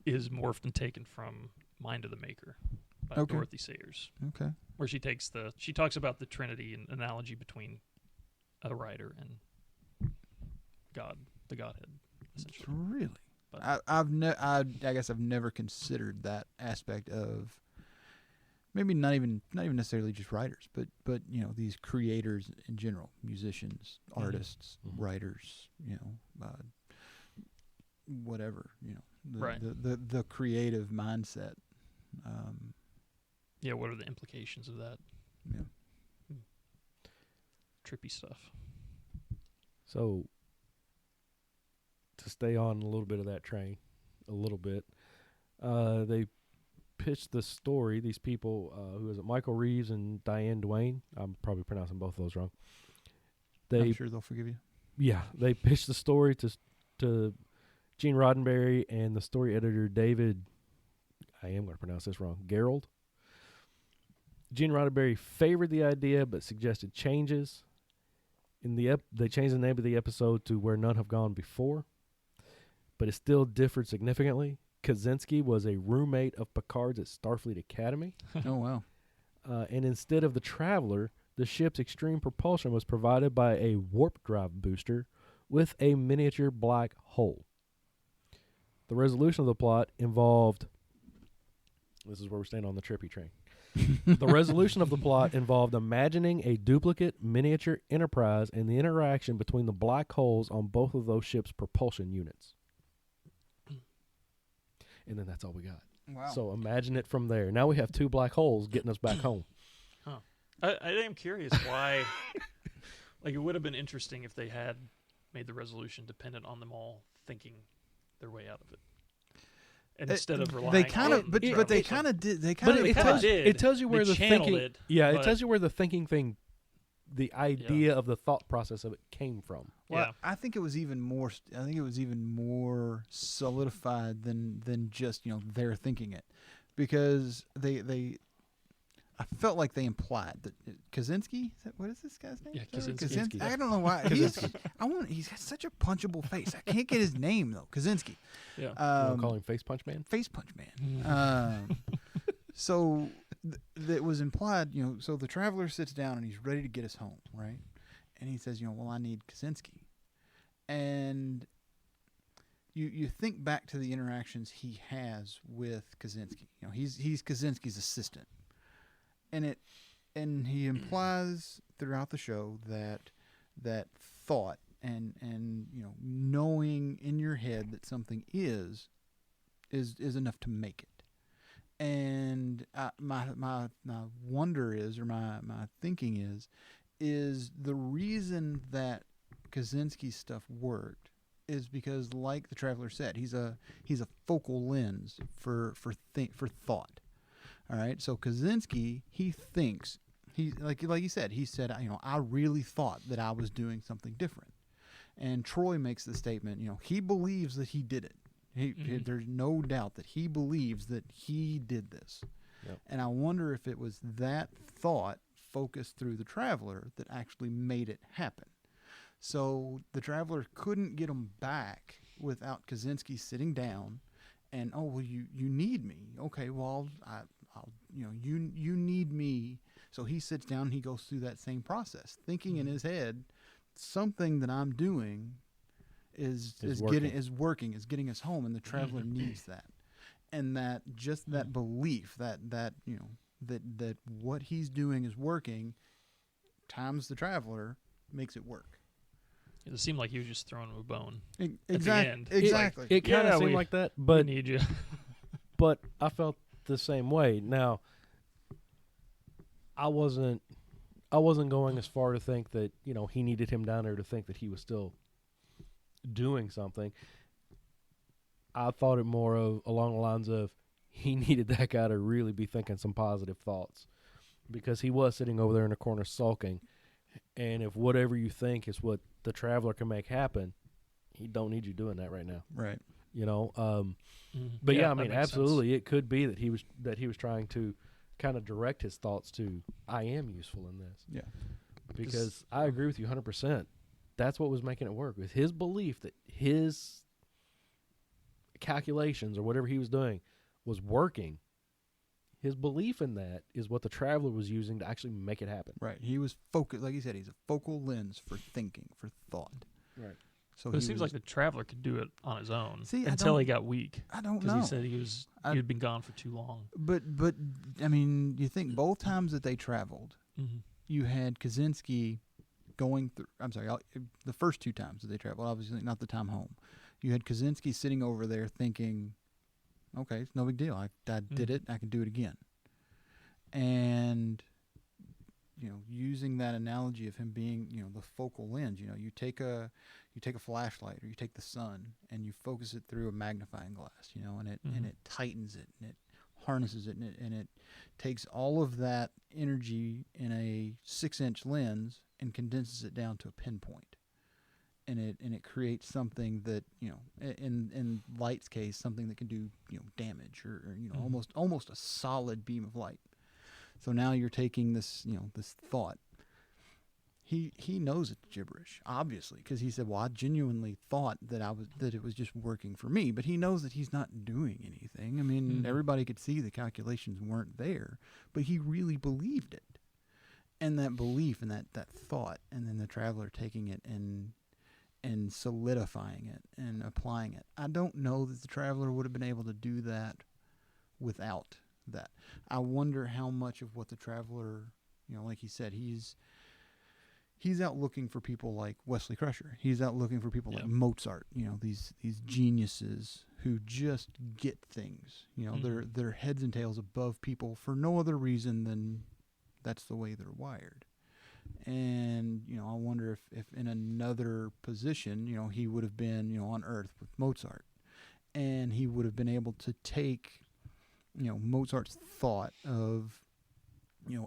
is morphed and taken from Mind of the Maker by Dorothy Sayers. Okay. Where she talks about the Trinity and analogy between a writer and God, the Godhead, essentially. Really? But I guess I've never considered that aspect of maybe not even necessarily just writers, but you know, these creators in general, musicians, artists, writers, you know, whatever, you know, the creative mindset. Yeah, what are the implications of that? Yeah. Trippy stuff. So, to stay on a little bit of that train, they pitched the story. These people, who is it, Michael Reeves and Diane Duane. I'm probably pronouncing both of those wrong. I'm sure they'll forgive you. Yeah, they pitched the story to Gene Roddenberry and the story editor David. I am going to pronounce this wrong. Gerald. Gene Roddenberry favored the idea but suggested changes. They changed the name of the episode to Where None Have Gone Before, but it still differed significantly. Kaczynski was a roommate of Picard's at Starfleet Academy. Oh, wow. And instead of the Traveler, the ship's extreme propulsion was provided by a warp drive booster with a miniature black hole. The resolution of the plot involved... This is where we're staying on the trippy train. The resolution of the plot involved imagining a duplicate miniature Enterprise and the interaction between the black holes on both of those ships' propulsion units. And then that's all we got. Wow. So imagine it from there. Now we have 2 black holes getting us back home. Huh. I am curious why. Like, it would have been interesting if they had made the resolution dependent on them all thinking their way out of it. And instead of relying they kind on of, but they kind of did. They But kind of it tells you where They the channeled thinking. it, It tells you where the thinking thing, the idea of the thought process of it came from. Well, yeah. I think it was even more. I think it was even more solidified than just they're thinking it, because they. I felt like they implied that Kaczynski. What is this guy's name? Yeah, Sorry? Kaczynski. I don't know why. He's got such a punchable face. I can't get his name though. Kaczynski. Yeah. You wanna call him Face Punch Man? Face Punch Man. So that was implied. So the Traveler sits down and he's ready to get us home, right? And he says, well, I need Kaczynski. And you think back to the interactions he has with Kaczynski. He's Kaczynski's assistant. And he implies throughout the show that thought and knowing in your head that something is enough to make it. And my wonder is, or my thinking is the reason that Kaczynski's stuff worked is because, like the Traveler said, he's a focal lens for thought. All right, so Kaczynski, he thinks, like he said, I really thought that I was doing something different. And Troy makes the statement, he believes that he did it. There's no doubt that he believes that he did this. Yep. And I wonder if it was that thought focused through the Traveler that actually made it happen. So the Traveler couldn't get him back without Kaczynski sitting down and, you need me. Okay, well, you need me. So he sits down and he goes through that same process, thinking in his head, something that I'm doing is working, is getting us home, and the Traveler needs that. And that just that belief that what he's doing is working times the Traveler makes it work. It seemed like he was just throwing him a bone Exactly. at the end. Exactly. It kind of seemed like that, but we need you. But I felt the same way. Now, I wasn't going as far to think that he needed him down there to think that he was still doing something. I thought it more of along the lines of he needed that guy to really be thinking some positive thoughts, because he was sitting over there in the corner sulking. And if whatever you think is what the Traveler can make happen, he don't need you doing that right now. Right. But I mean, that makes absolutely, sense. it could be that he was trying to kind of direct his thoughts to, I am useful in this. Yeah. Because I agree with you 100%. That's what was making it work, with his belief that his calculations or whatever he was doing was working. His belief in that is what the Traveler was using to actually make it happen. Right. He was focused, like you said, he's a focal lens for thinking, for thought. Right. So But it seems like the Traveler could do it on his own. See, until he got weak. I don't know. Because he said he had been gone for too long. But I mean, you think both times that they traveled, you had Kaczynski going through. I'm sorry, the first 2 times that they traveled, obviously not the time home. You had Kaczynski sitting over there thinking, okay, it's no big deal. I did it. I can do it again. And using that analogy of him being, the focal lens. You take a flashlight, or you take the sun and you focus it through a magnifying glass, and it tightens it and it harnesses it, and it takes all of that energy in a 6-inch lens and condenses it down to a pinpoint. And it creates something that, in light's case, something that can do, damage or almost a solid beam of light. So now you're taking this, this thought. He knows it's gibberish, obviously, because he said, well, I genuinely thought that it was just working for me, but he knows that he's not doing anything. I mean, everybody could see the calculations weren't there, but he really believed it. And that belief and that thought, and then the traveler taking it and solidifying it and applying it. I don't know that the traveler would have been able to do that without that. I wonder how much of what the traveler, like he said, he's out looking for people like Wesley Crusher. He's out looking for people like Mozart, these geniuses who just get things. They're heads and tails above people for no other reason than that's the way they're wired. And, I wonder if in another position, he would have been, on Earth with Mozart. And he would have been able to take, Mozart's thought of,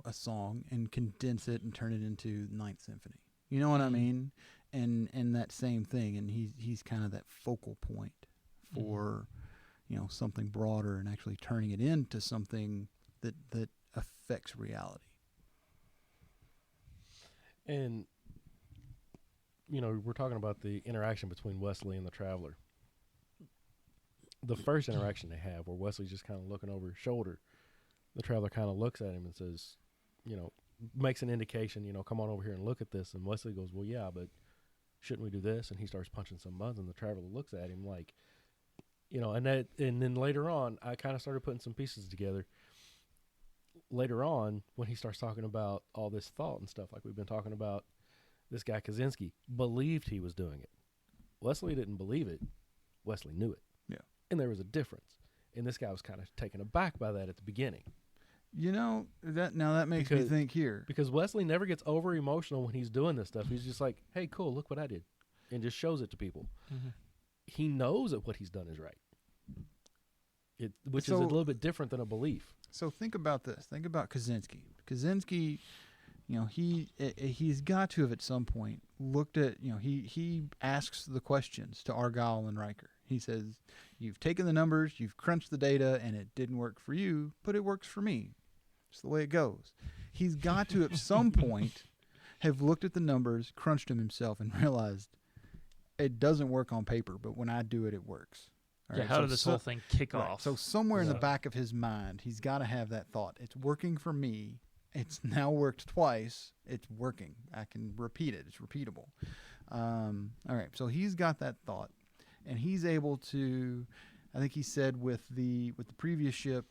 a song and condense it and turn it into Ninth Symphony. You know what I mean? And that same thing. And he's kind of that focal point for, something broader and actually turning it into something that affects reality. And, we're talking about the interaction between Wesley and the traveler. The first interaction they have, where Wesley's just kind of looking over his shoulder, the traveler kind of looks at him and says, makes an indication, come on over here and look at this. And Wesley goes, well, yeah, but shouldn't we do this? And he starts punching some buttons, and the traveler looks at him like, and then later on, I kind of started putting some pieces together. Later on, when he starts talking about all this thought and stuff, like we've been talking about, this guy Kaczynski believed he was doing it. Wesley didn't believe it. Wesley knew it. Yeah. And there was a difference. And this guy was kind of taken aback by that at the beginning. That makes me think here. Because Wesley never gets over emotional when he's doing this stuff. He's just like, hey, cool, look what I did. And just shows it to people. Mm-hmm. He knows that what he's done is right. Which is a little bit different than a belief. So think about this. Think about Kaczynski. Kaczynski, he's got to have at some point looked at, he asks the questions to Argyle and Riker. He says, you've taken the numbers, you've crunched the data, and it didn't work for you, but it works for me. It's the way it goes. He's got to at some point have looked at the numbers, crunched them himself, and realized it doesn't work on paper, but when I do it, it works. All right, how did this whole thing kick off? So somewhere in the back of his mind, he's got to have that thought. It's working for me. It's now worked twice. It's working. I can repeat it. It's repeatable. All right. So he's got that thought, and he's able to. I think he said with the previous ship,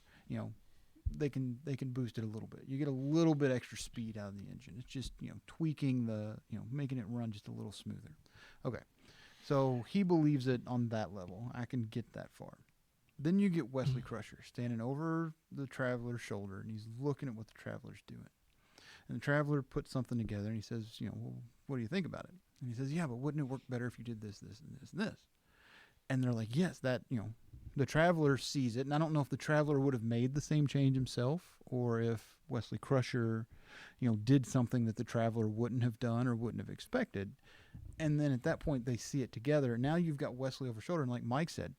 they can boost it a little bit. You get a little bit extra speed out of the engine. It's just tweaking making it run just a little smoother. Okay. So he believes it on that level. I can get that far. Then you get Wesley Crusher standing over the traveler's shoulder, and he's looking at what the traveler's doing. And the traveler puts something together, and he says, well, what do you think about it? And he says, yeah, but wouldn't it work better if you did this, this, and this, and this? And they're like, yes, that, the traveler sees it. And I don't know if the traveler would have made the same change himself, or if Wesley Crusher, did something that the traveler wouldn't have done or wouldn't have expected. And then at that point, they see it together. Now you've got Wesley over shoulder. And like Mike said,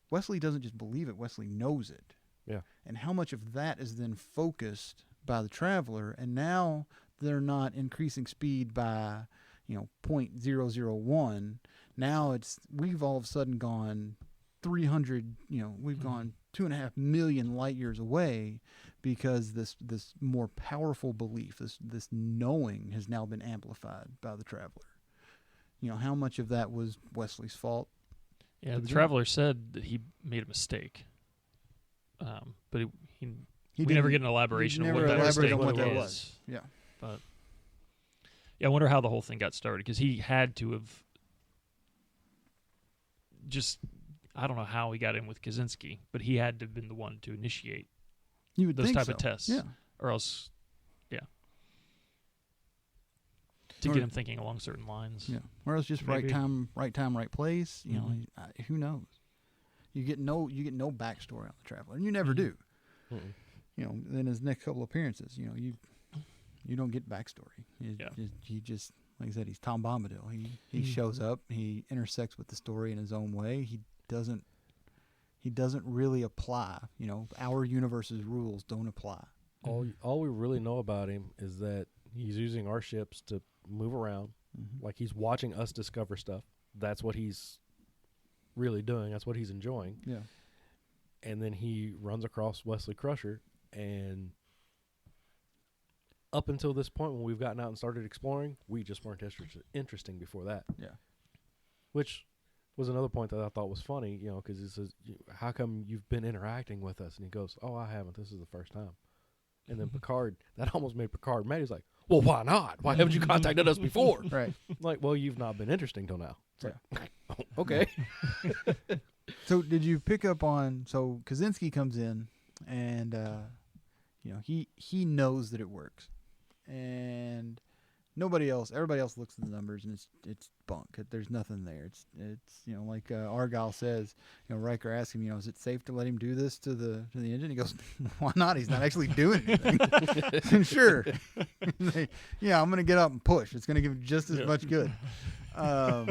Wesley doesn't just believe it. Wesley knows it. Yeah. And how much of that is then focused by the traveler. And now they're not increasing speed by, 0.001. Now we've all of a sudden gone 300, we've gone 2.5 million light years away because this more powerful belief, this knowing has now been amplified by the traveler. How much of that was Wesley's fault? Yeah, the traveler said that he made a mistake, but we never get an elaboration on what that mistake was. Yeah, but I wonder how the whole thing got started, because he had to have just, I don't know how he got in with Kaczynski, but he had to have been the one to initiate those type of tests, or else, to get him thinking along certain lines. Yeah, or else just maybe. right time, right place. Who knows? You get no backstory on the traveler, and you never do. in his next couple appearances, you don't get backstory. He just, like I said, he's Tom Bombadil. He shows up, he intersects with the story in his own way. He doesn't really apply. Our universe's rules don't apply. All we really know about him is that he's using our ships to move around. Like, he's watching us discover stuff. That's what he's really doing. That's what he's enjoying. Yeah. And then he runs across Wesley Crusher, and up until this point, when we've gotten out and started exploring, we just weren't interesting before that. Yeah. Which was another point that I thought was funny, because he says, how come you've been interacting with us? And he goes, oh, I haven't. This is the first time. And then Picard, that almost made Picard mad. He's like, well, why not? Why haven't you contacted us before? Right. Like, well, you've not been interesting till now. It's like, oh, okay. So did you pick up on, Kaczynski comes in and, he knows that it works. And everybody else looks at the numbers and it's bunk. There's nothing there. It's like Argyle says, Riker asks him, is it safe to let him do this to the engine? He goes, why not? He's not actually doing anything. Sure. Yeah, I'm going to get up and push. It's going to give just as much good. But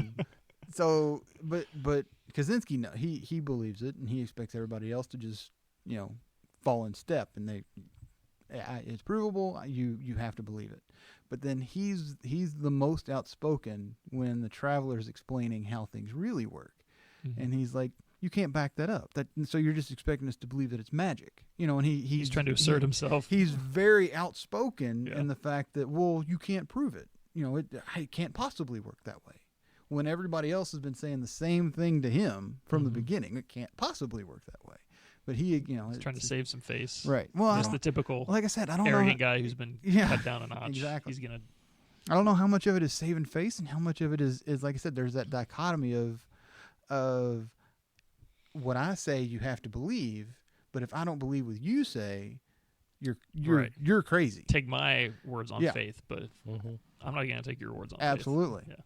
Kaczynski, he believes it, and he expects everybody else to just, fall in step, and it's provable. You have to believe it. But then he's the most outspoken when the Traveler's explaining how things really work, and he's like, you can't back that up. So you're just expecting us to believe that it's magic, and he's trying to assert himself. He's very outspoken in the fact that, well, you can't prove it. It can't possibly work that way. When everybody else has been saying the same thing to him from the beginning, it can't possibly work that way. But he's trying to save some face. Right. Well, that's the typical, like I said, I don't arrogant know guy who's been cut down a notch. Exactly. He's gonna. I don't know how much of it is saving face and how much of it is like I said. There's that dichotomy of what I say you have to believe, but if I don't believe what you say, you're crazy. Take my words on faith, but I'm not gonna take your words on Absolutely. faith. Yeah.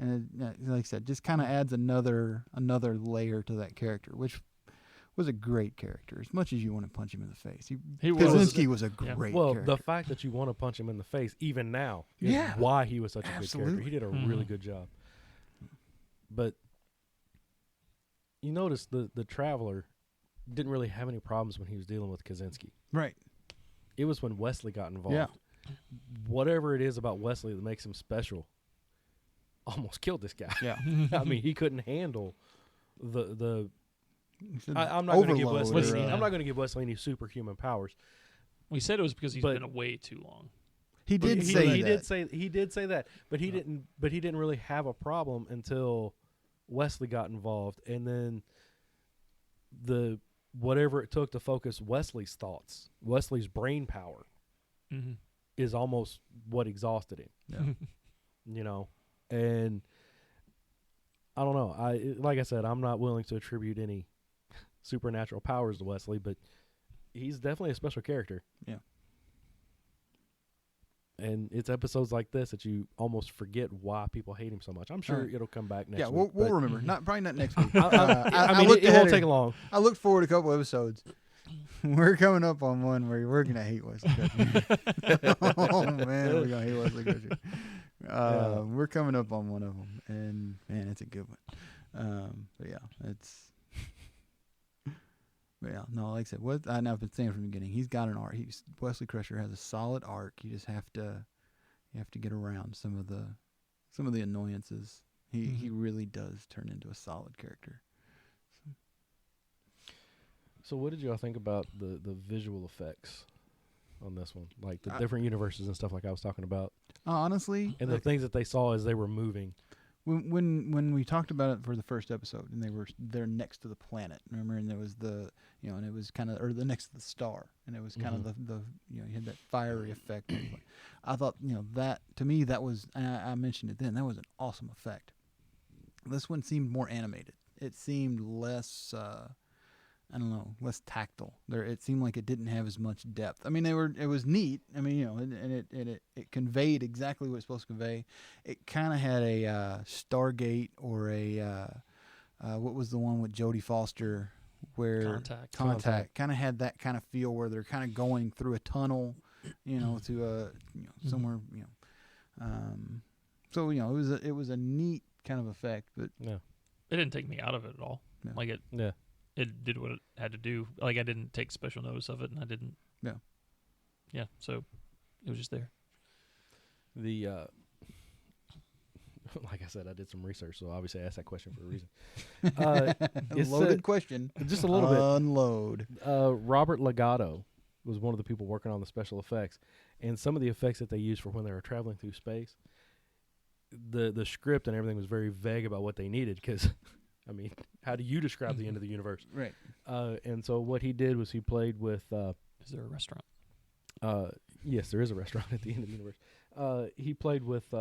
And like I said, just kind of adds another layer to that character, which was a great character. As much as you want to punch him in the face, Kaczynski was a great character. The fact that you want to punch him in the face, even now, is why he was such a good character. He did a really good job. But you notice the Traveler didn't really have any problems when he was dealing with Kaczynski. Right. It was when Wesley got involved. Yeah. Whatever it is about Wesley that makes him special almost killed this guy. Yeah. I mean, he couldn't handle the I'm not going to give Wesley. I'm not going to give Wesley any superhuman powers. We said it was because he's been away too long. He did say that, but he didn't. But he didn't really have a problem until Wesley got involved, and then whatever it took to focus Wesley's thoughts, Wesley's brain power, is almost what exhausted him. Yeah. And I don't know. Like I said, I'm not willing to attribute any supernatural powers to Wesley, but he's definitely a special character. Yeah. And it's episodes like this that you almost forget why people hate him so much. I'm sure it'll come back next week. We'll remember. Probably not next week. I mean, it won't take long. I looked forward to a couple episodes. We're coming up on one where we're going to hate Wesley Crusher. Oh, man, we're going to hate Wesley Crusher. We're coming up on one of them, and, man, it's a good one. But, yeah, it's... But yeah, no, like I said, I've been saying from the beginning, he's got an arc. Wesley Crusher has a solid arc. You just have to get around some of the annoyances. He really does turn into a solid character. So what did y'all think about the visual effects on this one? Like the different universes and stuff like I was talking about? Honestly. And the things that they saw as they were moving. When we talked about it for the first episode, and they're next to the planet, remember, and there was and it was kind of, or the next to the star, and it was kind of the you had that fiery effect. I thought, that to me that was, and I mentioned it then, that was an awesome effect. This one seemed more animated. It seemed less, less tactile. It seemed like it didn't have as much depth. I mean, it was neat. I mean, and it conveyed exactly what it's supposed to convey. It kind of had a Stargate or a what was the one with Jodie Foster where Contact kind of had that kind of feel where they're kind of going through a tunnel, to somewhere, so it was a neat kind of effect, but it didn't take me out of it at all. Yeah. Like it did what it had to do. Like I didn't take special notice of it, and I didn't. Yeah. So it was just there. The like I said, I did some research, so obviously I asked that question for a reason. Loaded question. Just a little bit. Unload. Robert Legato was one of the people working on the special effects, and some of the effects that they used for when they were traveling through space, the script and everything was very vague about what they needed because, I mean, how do you describe the end of the universe? Right. And so what he did was he played with... Is there a restaurant? Yes, there is a restaurant at the end of the universe. He played with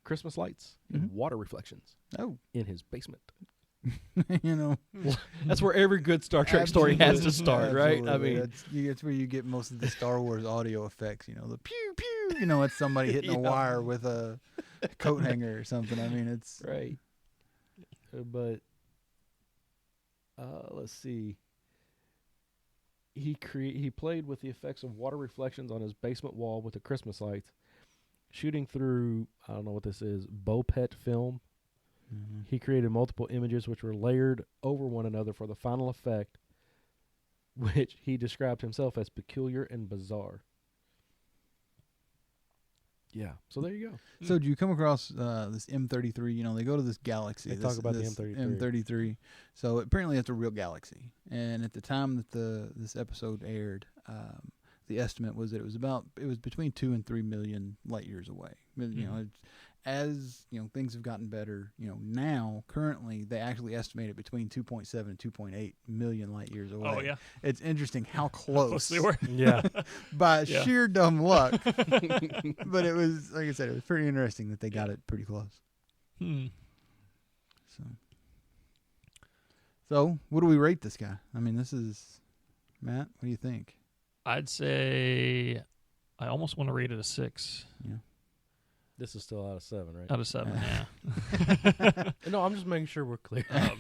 Christmas lights and water reflections in his basement. That's where every good Star Trek story has to start, right? I mean, that's where you get most of the Star Wars audio effects. The pew pew. It's somebody hitting a wire with a coat hanger or something. I mean, it's right. But let's see. He played with the effects of water reflections on his basement wall with the Christmas lights, shooting through, I don't know what this is, Bopet film. Mm-hmm. He created multiple images which were layered over one another for the final effect, which he described himself as peculiar and bizarre. Yeah, so there you go. So do you come across this M33? They go to this galaxy. They talk about the M33. M33. So apparently it's a real galaxy. And at the time that this episode aired, the estimate was that it was between 2 and 3 million light years away. As things have gotten better, now currently they actually estimate it between 2.7 and 2.8 million light years away. Oh yeah, it's interesting how close they were. Yeah, by sheer dumb luck. But it was, like I said, it was pretty interesting that they got it pretty close. So what do we rate this guy? I mean, this is Matt. What do you think? I'd say I almost want to rate it a 6. Yeah. This is still out of 7, right? Out of 7, yeah. No, I'm just making sure we're clear. I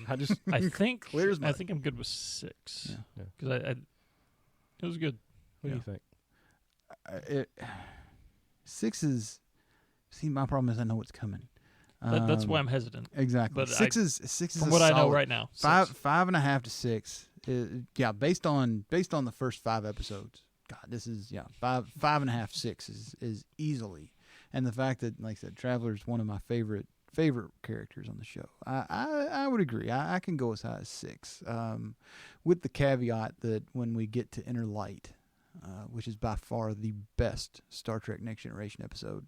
think Clear as mud. I think I'm good with 6. Yeah. Because it was good. What do you think? 6 is. See, my problem is I know what's coming. That's why I'm hesitant. Exactly. But 6 is from what I know right now. 5.5 to 6. Based on the first 5 episodes. God, this is 5.5, 6 is easily. And the fact that, like I said, Traveler's one of my favorite characters on the show. I would agree. I can go as high as 6, with the caveat that when we get to Inner Light, which is by far the best Star Trek Next Generation episode,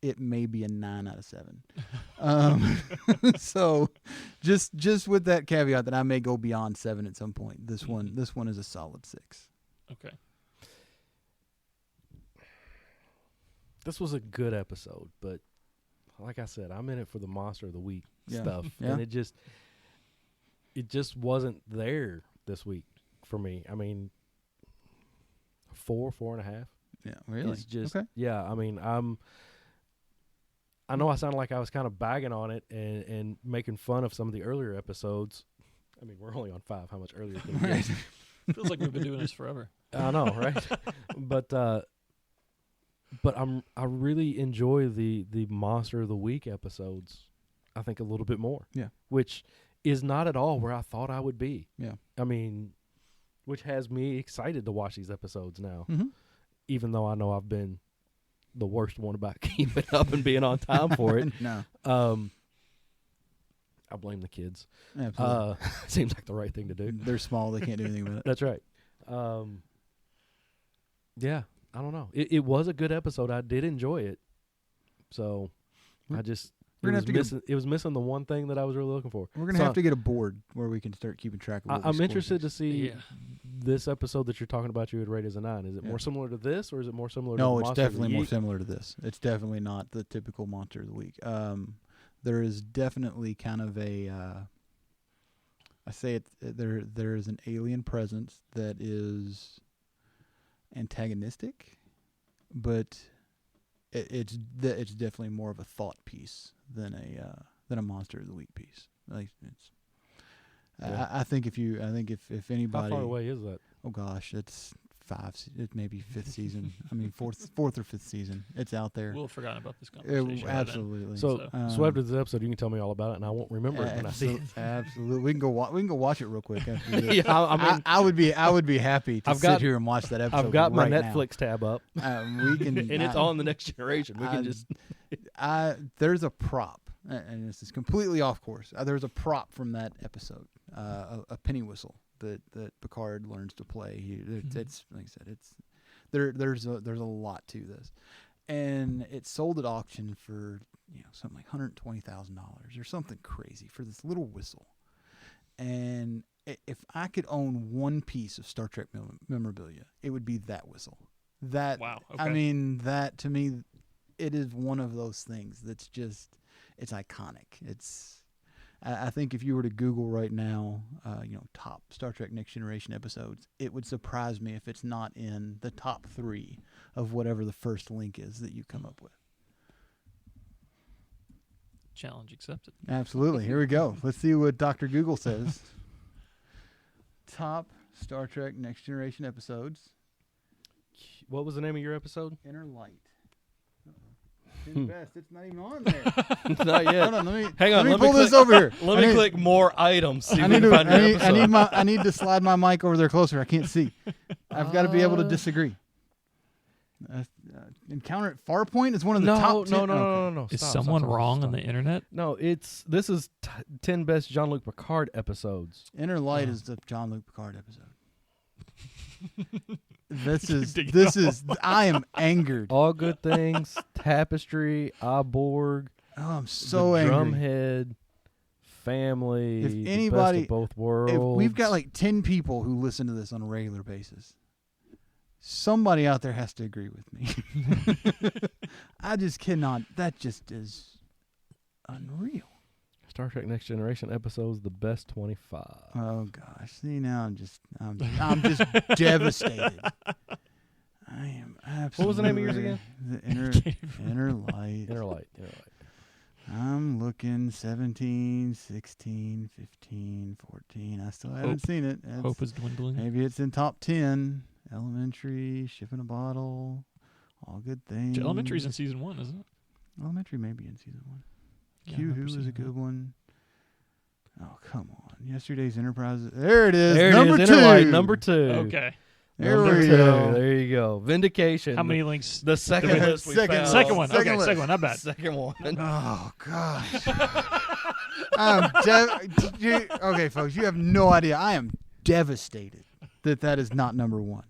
it may be a 9 out of 7. So just with that caveat that I may go beyond 7 at some point, this one is a solid 6. Okay. This was a good episode, but like I said, I'm in it for the Monster of the Week stuff, Yeah. and it just wasn't there this week for me. I mean, 4.5. Yeah, really? It's just okay. Yeah. I mean, I know I sounded like I was kind of bagging on it and making fun of some of the earlier episodes. I mean, we're only on 5. How much earlier can we get? Feels like we've been doing this forever. I know, right? But I really enjoy the Monster of the Week episodes. I think a little bit more. Yeah. Which is not at all where I thought I would be. Yeah. I mean, which has me excited to watch these episodes now. Mm-hmm. Even though I know I've been the worst one about keeping up and being on time for it. No. I blame the kids. Absolutely. Seems like the right thing to do. They're small. They can't do anything with it. That's right. Yeah, I don't know. It was a good episode. I did enjoy it. So I just it was missing the one thing that I was really looking for. We're gonna have to get a board where we can start keeping track of. I'm interested to see this episode that you're talking about. You would rate as a 9. Is it more similar to this, or is it more similar? No, to it's Monster definitely more similar to this. It's definitely not the typical Monster of the Week. There is definitely kind of a. I say it. There is an alien presence that is antagonistic, but it's definitely more of a thought piece than a Monster of the Week piece. Like Yeah. I think if anybody, How far away is that? oh gosh, it's it may be fifth season. I mean fourth or fifth season. It's out there. We'll have forgotten about this conversation. by then. Absolutely. So after this episode, you can tell me all about it, and I won't remember it when I see it. Absolutely. We can go watch it real quick after this. Yeah, I mean, I would be happy to sit here and watch that episode. I've got my right Netflix tab up. We can, and it's on the Next Generation. We can just. There's a prop, and this is completely off course. There's a prop from that episode, a penny whistle that Picard learns to play. It's like I said, there's a lot to this, and it's sold at auction for something like $120,000 or something crazy for this little whistle. And if I could own one piece of Star Trek memorabilia, it would be that whistle. Wow. Okay. I mean, that to me, it is one of those things that's just, it's iconic. I think if you were to Google right now, top Star Trek Next Generation episodes, it would surprise me if it's not in the top 3 of whatever the first link is that you come up with. Challenge accepted. Absolutely. Here we go. Let's see what Dr. Google says. Top Star Trek Next Generation episodes. What was the name of your episode? Inner Light. Best. It's not even on there. Not yet. Hold on, Hang on. let me Let pull me this over here. Let me click more items. See if we can find your episode. I need to slide my mic over there closer. I can't see. I've got to be able to disagree. Encounter at Farpoint is one of the top 10. No. Is Stop, someone stop, wrong stop. on the internet? No, this is 10 best Jean-Luc Picard episodes. Inner Light is the Jean-Luc Picard episode. I am angered. All Good Things, Tapestry, Aborg. Oh, I'm so angry. Drumhead, Family, If the anybody, Best of Both Worlds. if we've got like 10 people who listen to this on a regular basis, somebody out there has to agree with me. I just cannot. That just is unreal. Star Trek Next Generation episodes, the best 25. Oh gosh! See, now I'm just devastated. I am absolutely. What was the name of yours again? The Inner Light. Inner Light. I'm looking 17, 16, 15, 14. I still haven't seen it. Hope is dwindling. Maybe it's in top 10. Elementary, Ship in a Bottle, All Good Things. Elementary's in season 1, isn't it? Elementary may be in season 1. Yeah, Q I Who remember is a seeing good that. one. Oh, come on. Yesterday's Enterprise. There it is. There number it is. 2. Inner Light, number 2. Okay. There Number we 2. go. There you go. Vindication. How many links? The second The list we second- found. Second one. Second Okay, list. second one. Not bad. Second one. Oh, gosh. Okay, folks, you have no idea. I am devastated that is not number 1.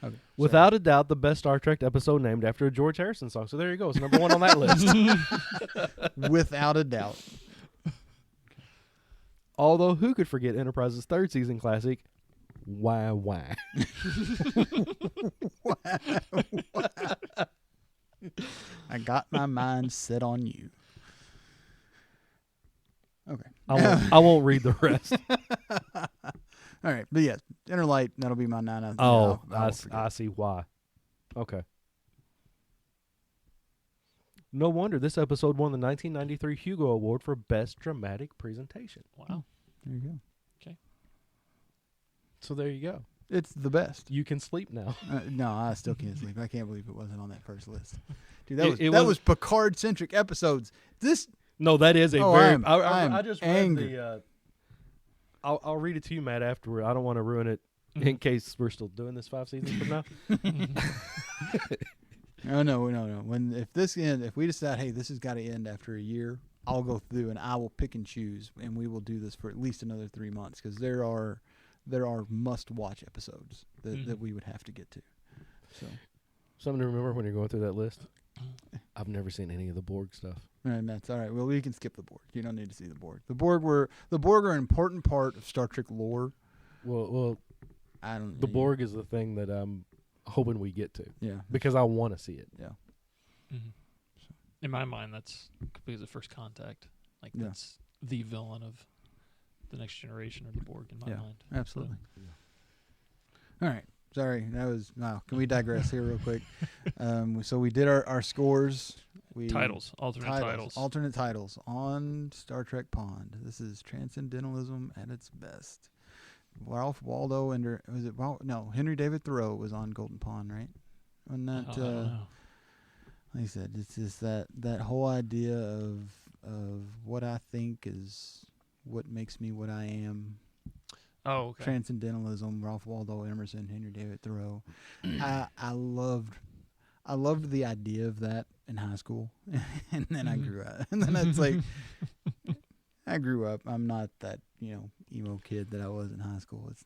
Okay, Without a doubt, the best Star Trek episode named after a George Harrison song. So there you go. It's number 1 on that list. without a doubt. Although, who could forget Enterprise's 3rd season classic, Why Why? I got my mind set on you. Okay. I won't read the rest. All right, but yes, Inner Light. That'll be my 9. Oh, I'll I forget. see why. Okay. No wonder this episode won the 1993 Hugo Award for Best Dramatic Presentation. Wow. There you go. So there you go. It's the best. You can sleep now. No, I still can't sleep. I can't believe it wasn't on that first list. Dude, It that was- was Picard-centric episodes. This No, that is a Oh, very. I am I just angry. read the. I'll read it to you, Matt. Afterward, I don't want to ruin it in case we're still doing this 5 seasons from now. No. If we decide, hey, this has got to end after a year, I'll go through and I will pick and choose, and we will do this for at least another 3 months because there are must-watch episodes that we would have to get to. So, Something to remember when you're going through that list. I've never seen any of the Borg stuff. and that's all right. Well, we can skip the Borg. You don't need to see the Borg. The Borg are an important part of Star Trek lore. Well, I don't. the Borg is the thing that I'm hoping we get to Yeah. because I want to see it. Yeah. Mm-hmm. In my mind, that's because of First Contact. Like Yeah. that's the villain of the Next Generation or the Borg in my mind. Absolutely. Yeah. All right. Sorry, can we digress here real quick? So we did our scores. Alternate titles on Star Trek Pond. This is transcendentalism at its best. Ralph Waldo Henry David Thoreau was on Golden Pond, right? On that, I don't know. like I said, it's just that whole idea of what I think is what makes me what I am. Oh, okay. Transcendentalism, Ralph Waldo Emerson, Henry David Thoreau. I loved the idea of that in high school, and then I grew up, and then it's like I grew up. I'm not that emo kid that I was in high school. It's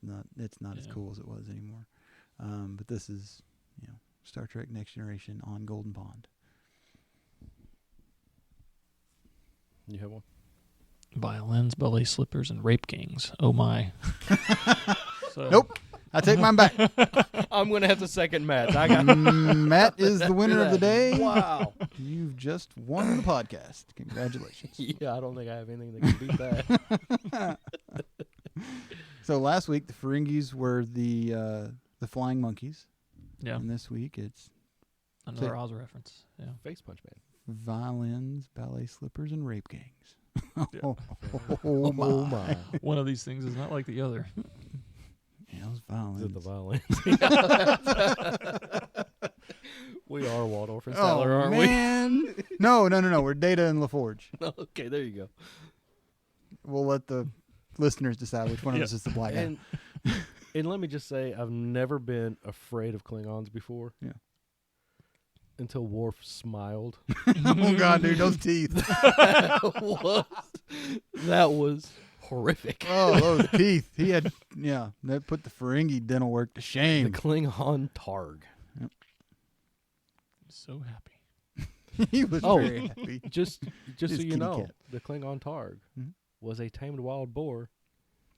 not as cool as it was anymore. But this is Star Trek Next Generation on Golden Pond. You have one? Violins, ballet slippers, and rape gangs. Oh my! Nope. I take mine back. I'm going to have to second Matt. I got Matt is the winner of the day. Wow. You've just won the podcast. Congratulations. Yeah, I don't think I have anything that can beat that. So last week the Ferengis were the flying monkeys. Yeah. And this week it's another Oz reference. Yeah. Face Punch Man. Violins, ballet slippers, and rape gangs. Yeah. Oh my. One of these things is not like the other. Yeah, those violins. Is it the violins? We are Waldorf and Statler, aren't we? No. We're Data and LaForge. Okay, there you go. We'll let the listeners decide which one of us is the black guy. And let me just say, I've never been afraid of Klingons before. Yeah. Until Worf smiled. Oh God, dude, those teeth. That was horrific. Oh, those teeth. He had, that put the Ferengi dental work to shame. The Klingon Targ. Yep. So happy. He was very happy. Just so you know, cat. the Klingon Targ was a tamed wild boar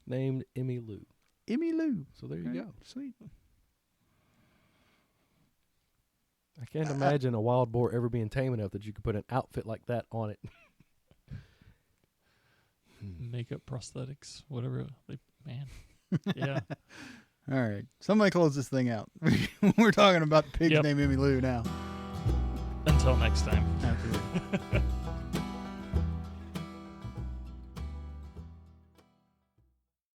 named Emmylou. Emmylou. So there you go. Sweet. I can't imagine a wild boar ever being tame enough that you could put an outfit like that on it. Makeup, prosthetics, whatever. Man. Yeah. All right. Somebody close this thing out. We're talking about pigs named Emmylou now. Until next time. Absolutely.